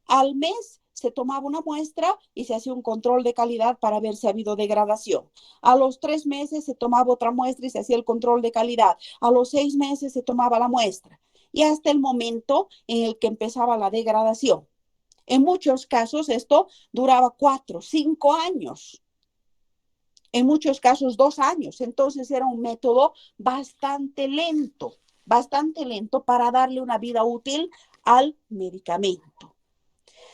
Al mes se tomaba una muestra y se hacía un control de calidad para ver si ha habido degradación. A los 3 meses se tomaba otra muestra y se hacía el control de calidad. A los 6 meses se tomaba la muestra. Y hasta el momento en el que empezaba la degradación. En muchos casos esto duraba 4, 5 años. En muchos casos 2 años. Entonces era un método bastante lento para darle una vida útil al medicamento.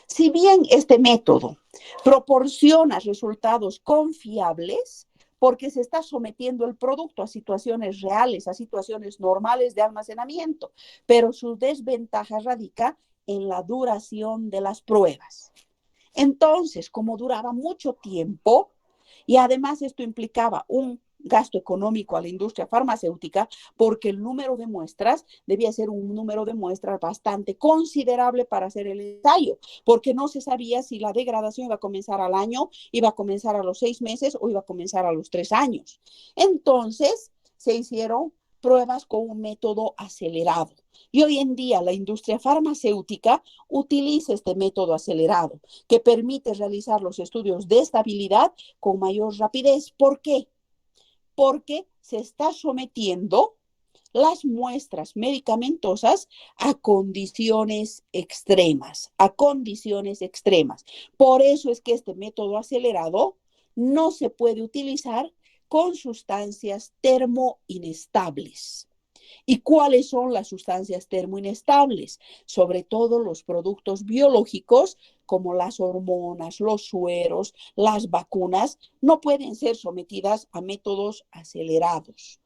Si bien este método proporciona resultados confiables, porque se está sometiendo el producto a situaciones reales, a situaciones normales de almacenamiento, pero su desventaja radica en la duración de las pruebas. Entonces, como duraba mucho tiempo, y además esto implicaba un gasto económico a la industria farmacéutica, porque el número de muestras debía ser un número de muestras bastante considerable para hacer el ensayo, porque no se sabía si la degradación iba a comenzar al año, iba a comenzar a los 6 meses o iba a comenzar a los 3 años. Entonces, se hicieron pruebas con un método acelerado. Y hoy en día la industria farmacéutica utiliza este método acelerado que permite realizar los estudios de estabilidad con mayor rapidez. ¿Por qué? Porque se está sometiendo las muestras medicamentosas a condiciones extremas, a condiciones extremas. Por eso es que este método acelerado no se puede utilizar con sustancias termoinestables. ¿Y cuáles son las sustancias termoinestables? Sobre todo los productos biológicos como las hormonas, los sueros, las vacunas, no pueden ser sometidas a métodos acelerados.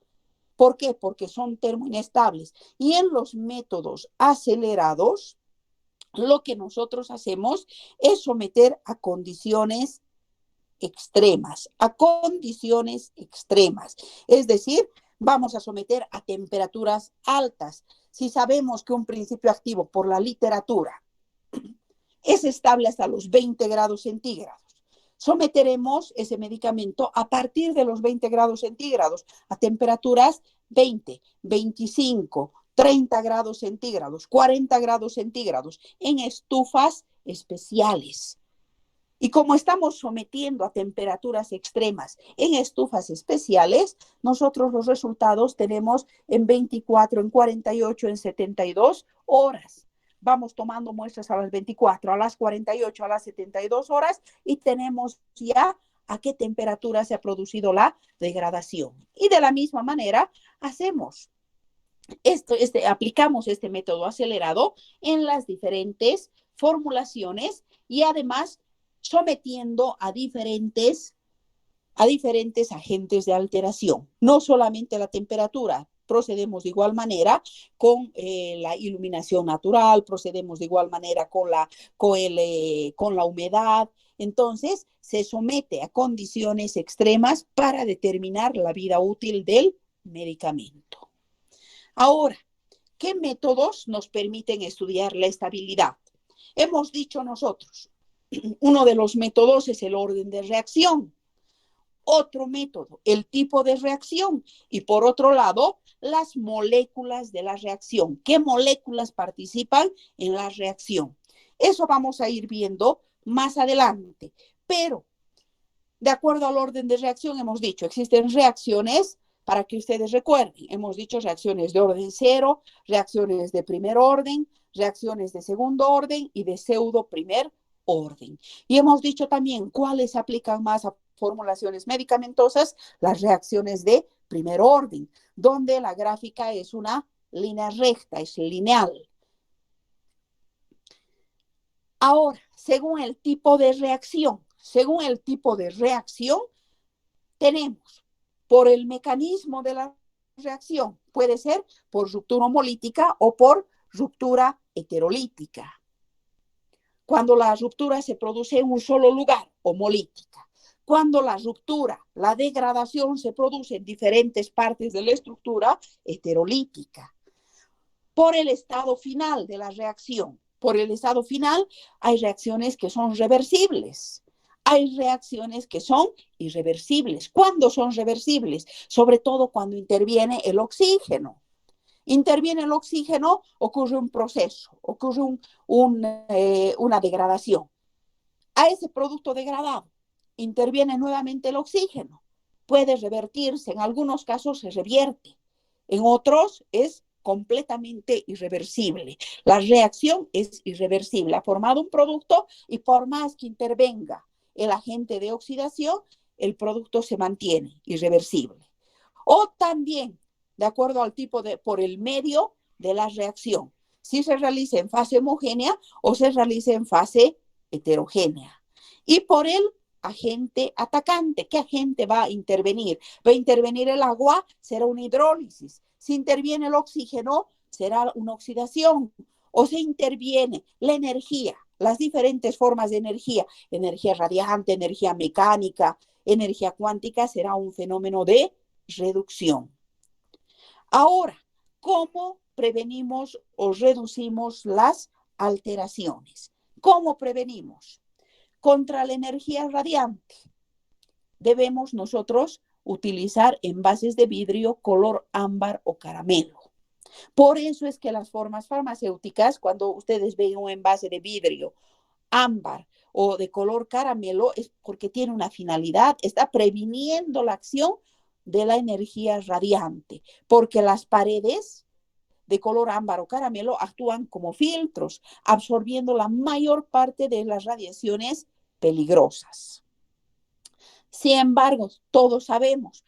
¿Por qué? Porque son termoinestables. Y en los métodos acelerados, lo que nosotros hacemos es someter a condiciones extremas, a condiciones extremas. Es decir, vamos a someter a temperaturas altas. Si sabemos que un principio activo por la literatura es estable hasta los 20 grados centígrados, someteremos ese medicamento a partir de los 20 grados centígrados a temperaturas 20, 25, 30 grados centígrados, 40 grados centígrados en estufas especiales. Y como estamos sometiendo a temperaturas extremas en estufas especiales, nosotros los resultados tenemos en 24, en 48, en 72 horas. Vamos tomando muestras a las 24, a las 48, a las 72 horas y tenemos ya a qué temperatura se ha producido la degradación. Y de la misma manera hacemos aplicamos este método acelerado en las diferentes formulaciones y además sometiendo a diferentes agentes de alteración, no solamente la temperatura. Procedemos de igual manera con la iluminación natural, procedemos de igual manera con la humedad. Entonces, se somete a condiciones extremas para determinar la vida útil del medicamento. Ahora, ¿qué métodos nos permiten estudiar la estabilidad? Hemos dicho nosotros, uno de los métodos es el orden de reacción. Otro método, el tipo de reacción. Y por otro lado, las moléculas de la reacción. ¿Qué moléculas participan en la reacción? Eso vamos a ir viendo más adelante. Pero, de acuerdo al orden de reacción, hemos dicho, existen reacciones, para que ustedes recuerden, hemos dicho reacciones de orden cero, reacciones de primer orden, reacciones de segundo orden y de pseudo primer orden. Y hemos dicho también cuáles se aplican más a formulaciones medicamentosas, las reacciones de primer orden, donde la gráfica es una línea recta, es lineal. Ahora, según el tipo de reacción, tenemos por el mecanismo de la reacción, puede ser por ruptura homolítica o por ruptura heterolítica. Cuando la ruptura se produce en un solo lugar, homolítica. Cuando la ruptura, la degradación se produce en diferentes partes de la estructura, heterolítica. Por el estado final de la reacción. Por el estado final hay reacciones que son reversibles. Hay reacciones que son irreversibles. ¿Cuándo son reversibles? Sobre todo cuando interviene el oxígeno. Interviene el oxígeno, ocurre un proceso, ocurre una degradación. A ese producto degradado interviene nuevamente el oxígeno. Puede revertirse, en algunos casos se revierte, en otros es completamente irreversible. La reacción es irreversible. Ha formado un producto y por más que intervenga el agente de oxidación, el producto se mantiene irreversible. O también, de acuerdo al tipo por el medio de la reacción. si se realiza en fase homogénea o se realiza en fase heterogénea. Y por el agente atacante, ¿qué agente va a intervenir? Va a intervenir el agua, será una hidrólisis. Si interviene el oxígeno, será una oxidación. O se interviene la energía, las diferentes formas de energía radiante, energía mecánica, energía cuántica, será un fenómeno de reducción. Ahora, ¿cómo prevenimos o reducimos las alteraciones? ¿Cómo prevenimos? Contra la energía radiante, debemos nosotros utilizar envases de vidrio color ámbar o caramelo. Por eso es que las formas farmacéuticas, cuando ustedes ven un envase de vidrio ámbar o de color caramelo, es porque tiene una finalidad, está previniendo la acción de la energía radiante, porque las paredes de color ámbar o caramelo actúan como filtros, absorbiendo la mayor parte de las radiaciones peligrosas. Sin embargo, todos sabemos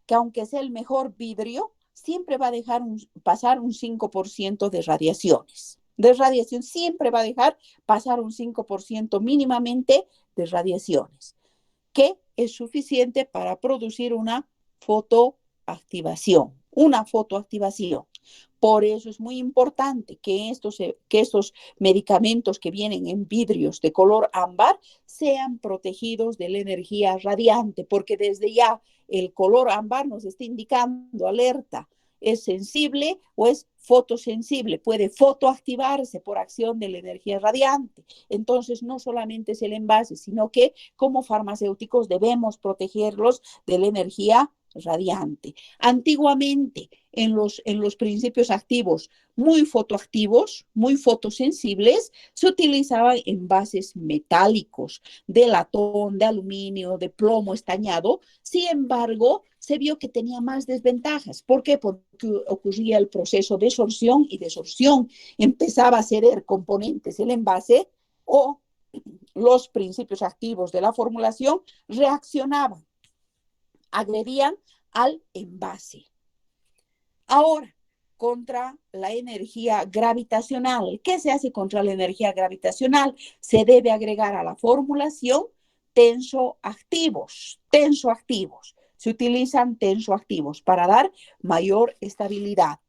que aunque sea el mejor vidrio, siempre va a dejar pasar un 5% de radiaciones. De radiación siempre va a dejar pasar un 5% mínimamente de radiaciones, que es suficiente para producir una fotoactivación. Una fotoactivación. Por eso es muy importante que estos medicamentos que vienen en vidrios de color ámbar sean protegidos de la energía radiante, porque desde ya el color ámbar nos está indicando alerta. ¿Es sensible o es fotosensible? Puede fotoactivarse por acción de la energía radiante. Entonces, no solamente es el envase, sino que como farmacéuticos debemos protegerlos de la energía radiante. Antiguamente, en los principios activos muy fotoactivos, muy fotosensibles, se utilizaban envases metálicos de latón, de aluminio, de plomo estañado. Sin embargo, se vio que tenía más desventajas. ¿Por qué? Porque ocurría el proceso de sorción y desorción. Empezaba a ceder componentes el envase o los principios activos de la formulación reaccionaban, agredían al envase. Ahora, contra la energía gravitacional. ¿Qué se hace contra la energía gravitacional? Se debe agregar a la formulación tensoactivos. Tensoactivos. Se utilizan tensoactivos para dar mayor estabilidad.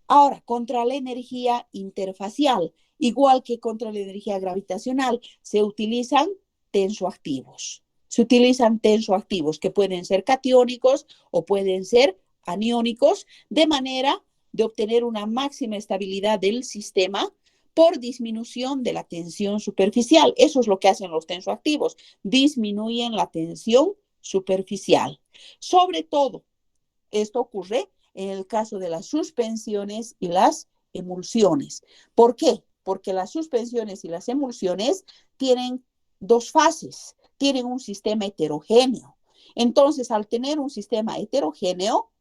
Ahora, contra la energía interfacial, igual que contra la energía gravitacional, se utilizan tensoactivos. Se utilizan tensoactivos que pueden ser catiónicos o pueden ser aniónicos, de manera de obtener una máxima estabilidad del sistema por disminución de la tensión superficial. Eso es lo que hacen los tensoactivos, disminuyen la tensión superficial. Sobre todo, esto ocurre en el caso de las suspensiones y las emulsiones. ¿Por qué? Porque las suspensiones y las emulsiones tienen dos fases, tienen un sistema heterogéneo. Entonces, al tener un sistema heterogéneo,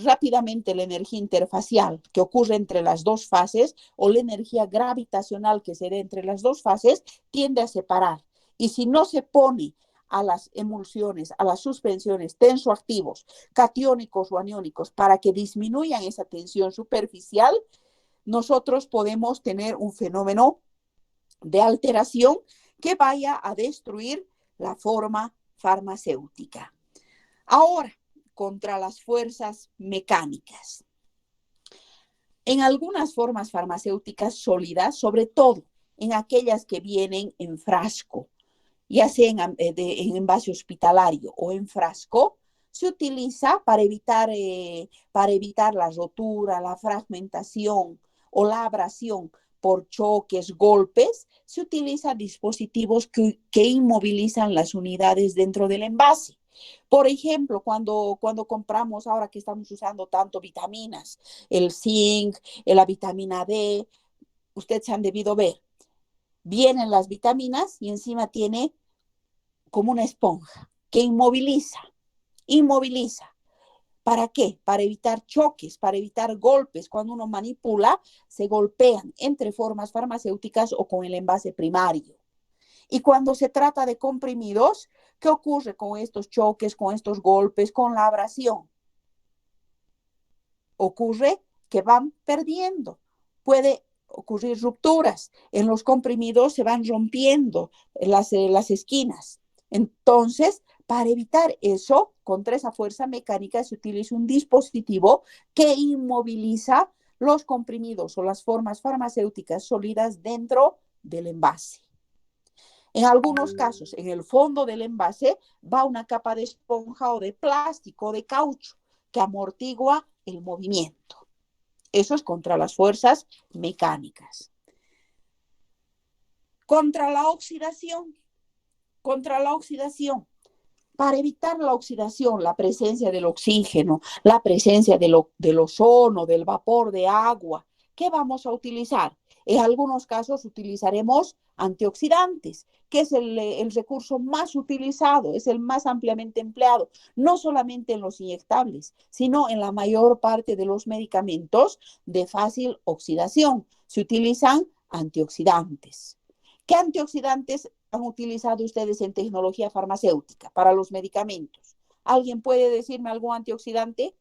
rápidamente la energía interfacial que ocurre entre las dos fases o la energía gravitacional que se da entre las dos fases tiende a separar. Y si no se pone a las emulsiones, a las suspensiones tensoactivos, catiónicos o aniónicos para que disminuyan esa tensión superficial, nosotros podemos tener un fenómeno de alteración que vaya a destruir la forma farmacéutica. Ahora, contra las fuerzas mecánicas. En algunas formas farmacéuticas sólidas, sobre todo en aquellas que vienen en frasco, ya sea en envase hospitalario o en frasco, se utiliza para evitar la rotura, la fragmentación o la abrasión por choques, golpes, se utilizan dispositivos que inmovilizan las unidades dentro del envase. Por ejemplo, cuando compramos, ahora que estamos usando tanto vitaminas, el zinc, la vitamina D, ustedes han debido ver, vienen las vitaminas y encima tiene como una esponja que inmoviliza. ¿Para qué? Para evitar choques, para evitar golpes. Cuando uno manipula, se golpean entre formas farmacéuticas o con el envase primario. Y cuando se trata de comprimidos, ¿qué ocurre con estos choques, con estos golpes, con la abrasión? Ocurre que van perdiendo puede ocurrir rupturas. En los comprimidos se van rompiendo las esquinas. Entonces, para evitar eso, contra esa fuerza mecánica se utiliza un dispositivo que inmoviliza los comprimidos o las formas farmacéuticas sólidas dentro del envase. En algunos casos, en el fondo del envase va una capa de esponja o de plástico o de caucho que amortigua el movimiento. Eso es contra las fuerzas mecánicas. Contra la oxidación. Para evitar la oxidación, la presencia del oxígeno, la presencia del ozono, del vapor de agua, ¿qué vamos a utilizar? En algunos casos utilizaremos antioxidantes, que es el recurso más utilizado, es el más ampliamente empleado, no solamente en los inyectables, sino en la mayor parte de los medicamentos de fácil oxidación. Se utilizan antioxidantes. ¿Qué antioxidantes han utilizado ustedes en tecnología farmacéutica para los medicamentos? ¿Alguien puede decirme algún antioxidante?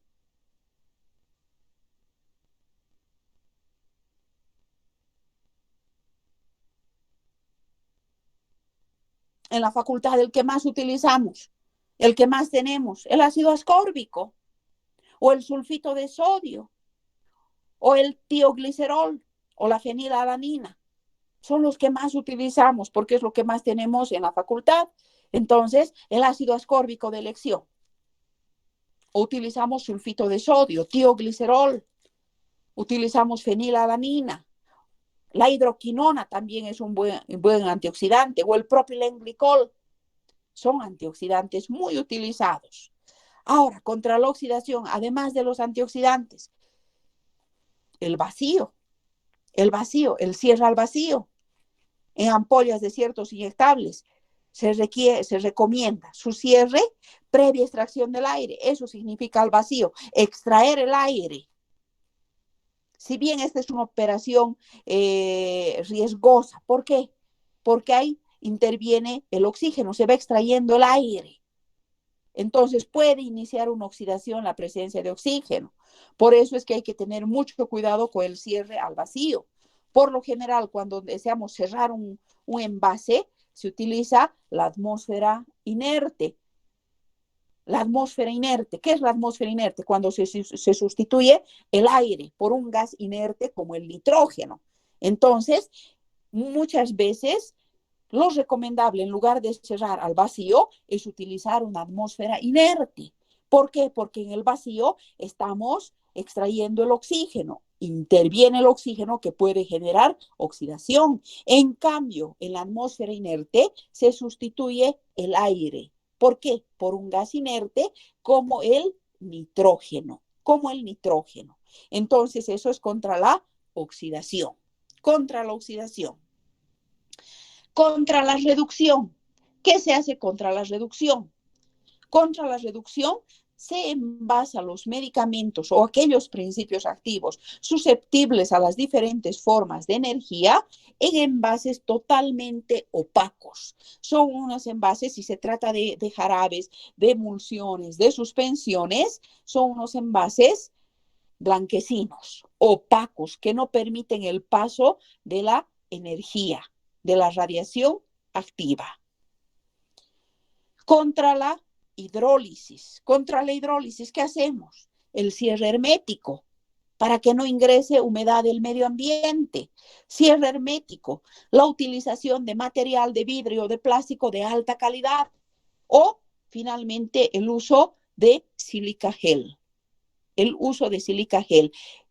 En la facultad, el que más utilizamos, el que más tenemos, el ácido ascórbico, o el sulfito de sodio, o el tioglicerol, o la fenilalanina. Son los que más utilizamos porque es lo que más tenemos en la facultad. Entonces, el ácido ascórbico de elección. Utilizamos sulfito de sodio, tioglicerol, utilizamos fenilalanina. La hidroquinona también es un buen antioxidante, o el propilenglicol. Son antioxidantes muy utilizados. Ahora, contra la oxidación, además de los antioxidantes, el vacío, el cierre al vacío. En ampollas de ciertos inyectables se recomienda su cierre previa extracción del aire. Eso significa al vacío, extraer el aire. Si bien esta es una operación riesgosa, ¿por qué? Porque ahí interviene el oxígeno, se va extrayendo el aire. Entonces puede iniciar una oxidación la presencia de oxígeno. Por eso es que hay que tener mucho cuidado con el cierre al vacío. Por lo general, cuando deseamos cerrar un envase, se utiliza la atmósfera inerte. La atmósfera inerte. ¿Qué es la atmósfera inerte? Cuando se sustituye el aire por un gas inerte como el nitrógeno. Entonces, muchas veces lo recomendable en lugar de cerrar al vacío es utilizar una atmósfera inerte. ¿Por qué? Porque en el vacío estamos extrayendo el oxígeno. Interviene el oxígeno que puede generar oxidación. En cambio, en la atmósfera inerte se sustituye el aire. ¿Por qué? Por un gas inerte como el nitrógeno. Entonces, eso es contra la oxidación. Contra la oxidación. Contra la reducción. ¿Qué se hace contra la reducción? Contra la reducción se envasa los medicamentos o aquellos principios activos susceptibles a las diferentes formas de energía en envases totalmente opacos. Son unos envases, si se trata de jarabes, de emulsiones, de suspensiones, son unos envases blanquecinos, opacos, que no permiten el paso de la energía, de la radiación activa. Contra la hidrólisis, ¿qué hacemos? El cierre hermético, para que no ingrese humedad del medio ambiente. Cierre hermético, la utilización de material de vidrio o de plástico de alta calidad. O, finalmente, el uso de silica gel.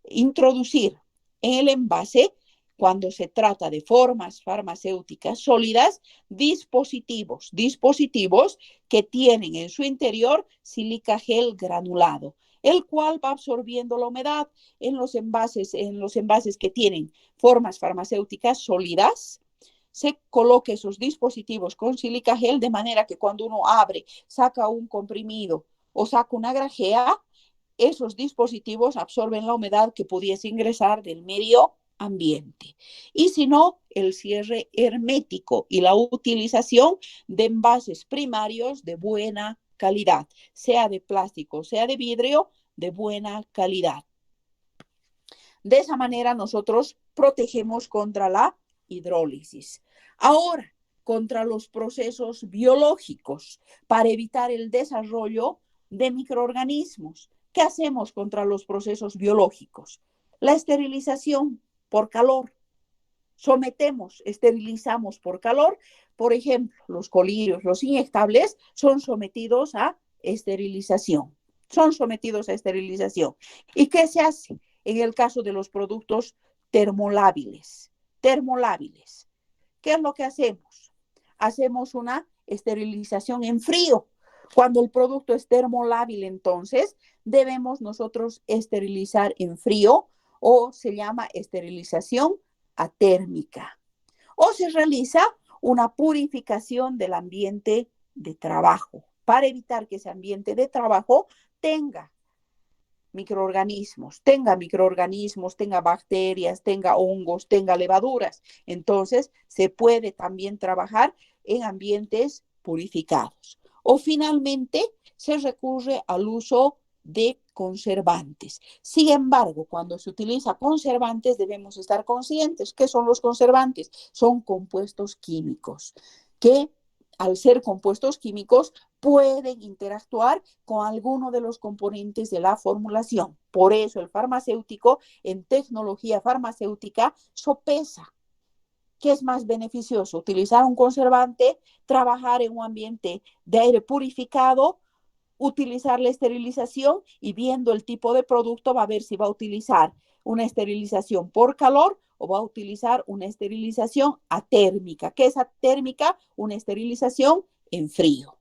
Introducir en el envase, cuando se trata de formas farmacéuticas sólidas, dispositivos que tienen en su interior silica gel granulado, el cual va absorbiendo la humedad en los envases que tienen formas farmacéuticas sólidas. Se coloca esos dispositivos con silica gel de manera que cuando uno abre, saca un comprimido o saca una grajea, esos dispositivos absorben la humedad que pudiese ingresar del medio ambiente. Y si no, el cierre hermético y la utilización de envases primarios de buena calidad, sea de plástico, sea de vidrio, de buena calidad. De esa manera nosotros protegemos contra la hidrólisis. Ahora, contra los procesos biológicos para evitar el desarrollo de microorganismos. ¿Qué hacemos contra los procesos biológicos? La esterilización por calor. Sometemos, esterilizamos por calor. Por ejemplo, los colirios, los inyectables son sometidos a esterilización. Son sometidos a esterilización. ¿Y qué se hace en el caso de los productos termolábiles? Termolábiles. ¿Qué es lo que hacemos? Hacemos una esterilización en frío. Cuando el producto es termolábil, entonces debemos nosotros esterilizar en frío o se llama esterilización atérmica. O se realiza una purificación del ambiente de trabajo para evitar que ese ambiente de trabajo tenga microorganismos, tenga bacterias, tenga hongos, tenga levaduras. Entonces, se puede también trabajar en ambientes purificados. O finalmente, se recurre al uso de conservantes. Sin embargo, cuando se utiliza conservantes, debemos estar conscientes. ¿Qué son los conservantes? Son compuestos químicos que, al ser compuestos químicos, pueden interactuar con alguno de los componentes de la formulación. Por eso el farmacéutico en tecnología farmacéutica sopesa. ¿Qué es más beneficioso? ¿Utilizar un conservante, trabajar en un ambiente de aire purificado, utilizar la esterilización y viendo el tipo de producto va a ver si va a utilizar una esterilización por calor o va a utilizar una esterilización atérmica? ¿Qué es atérmica? Una esterilización en frío.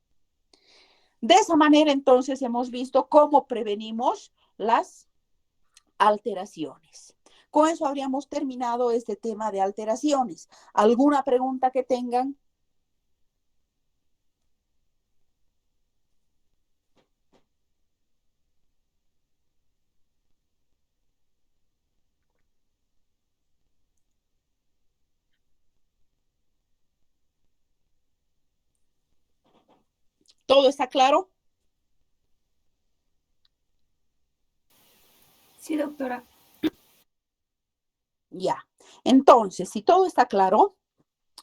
De esa manera, entonces, hemos visto cómo prevenimos las alteraciones. Con eso habríamos terminado este tema de alteraciones. ¿Alguna pregunta que tengan? ¿Todo está claro? Sí, doctora. Ya. Entonces, si todo está claro,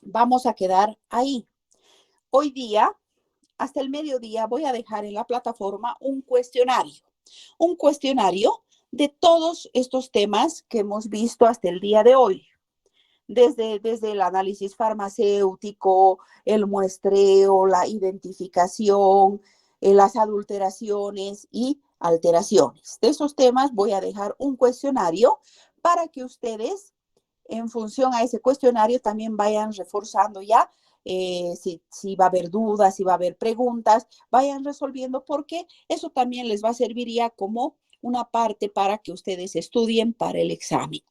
vamos a quedar ahí. Hoy día, hasta el mediodía, voy a dejar en la plataforma un cuestionario de todos estos temas que hemos visto hasta el día de hoy. Desde el análisis farmacéutico, el muestreo, la identificación, las adulteraciones y alteraciones. De esos temas voy a dejar un cuestionario para que ustedes, en función a ese cuestionario, también vayan reforzando ya si va a haber dudas, si va a haber preguntas, vayan resolviendo porque eso también les va a servir ya como una parte para que ustedes estudien para el examen.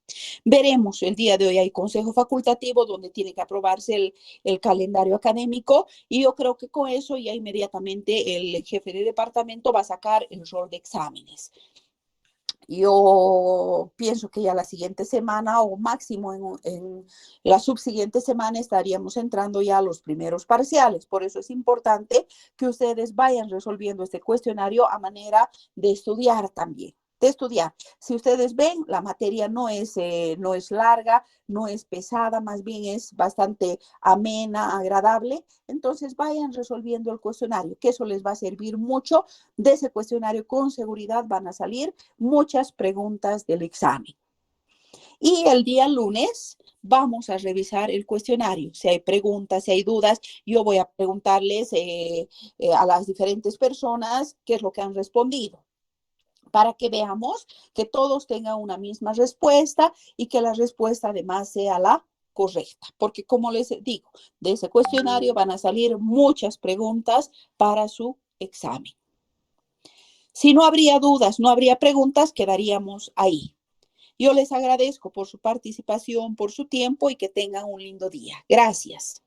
Veremos, el día de hoy hay consejo facultativo donde tiene que aprobarse el calendario académico y yo creo que con eso ya inmediatamente el jefe de departamento va a sacar el rol de exámenes. Yo pienso que ya la siguiente semana o máximo en la subsiguiente semana estaríamos entrando ya a los primeros parciales. Por eso es importante que ustedes vayan resolviendo este cuestionario a manera de estudiar también. De estudiar. Si ustedes ven, la materia no es larga, no es pesada, más bien es bastante amena, agradable. Entonces vayan resolviendo el cuestionario, que eso les va a servir mucho. De ese cuestionario con seguridad van a salir muchas preguntas del examen. Y el día lunes vamos a revisar el cuestionario. Si hay preguntas, si hay dudas, yo voy a preguntarles a las diferentes personas qué es lo que han respondido, para que veamos que todos tengan una misma respuesta y que la respuesta además sea la correcta. Porque como les digo, de ese cuestionario van a salir muchas preguntas para su examen. Si no habría dudas, no habría preguntas, quedaríamos ahí. Yo les agradezco por su participación, por su tiempo y que tengan un lindo día. Gracias.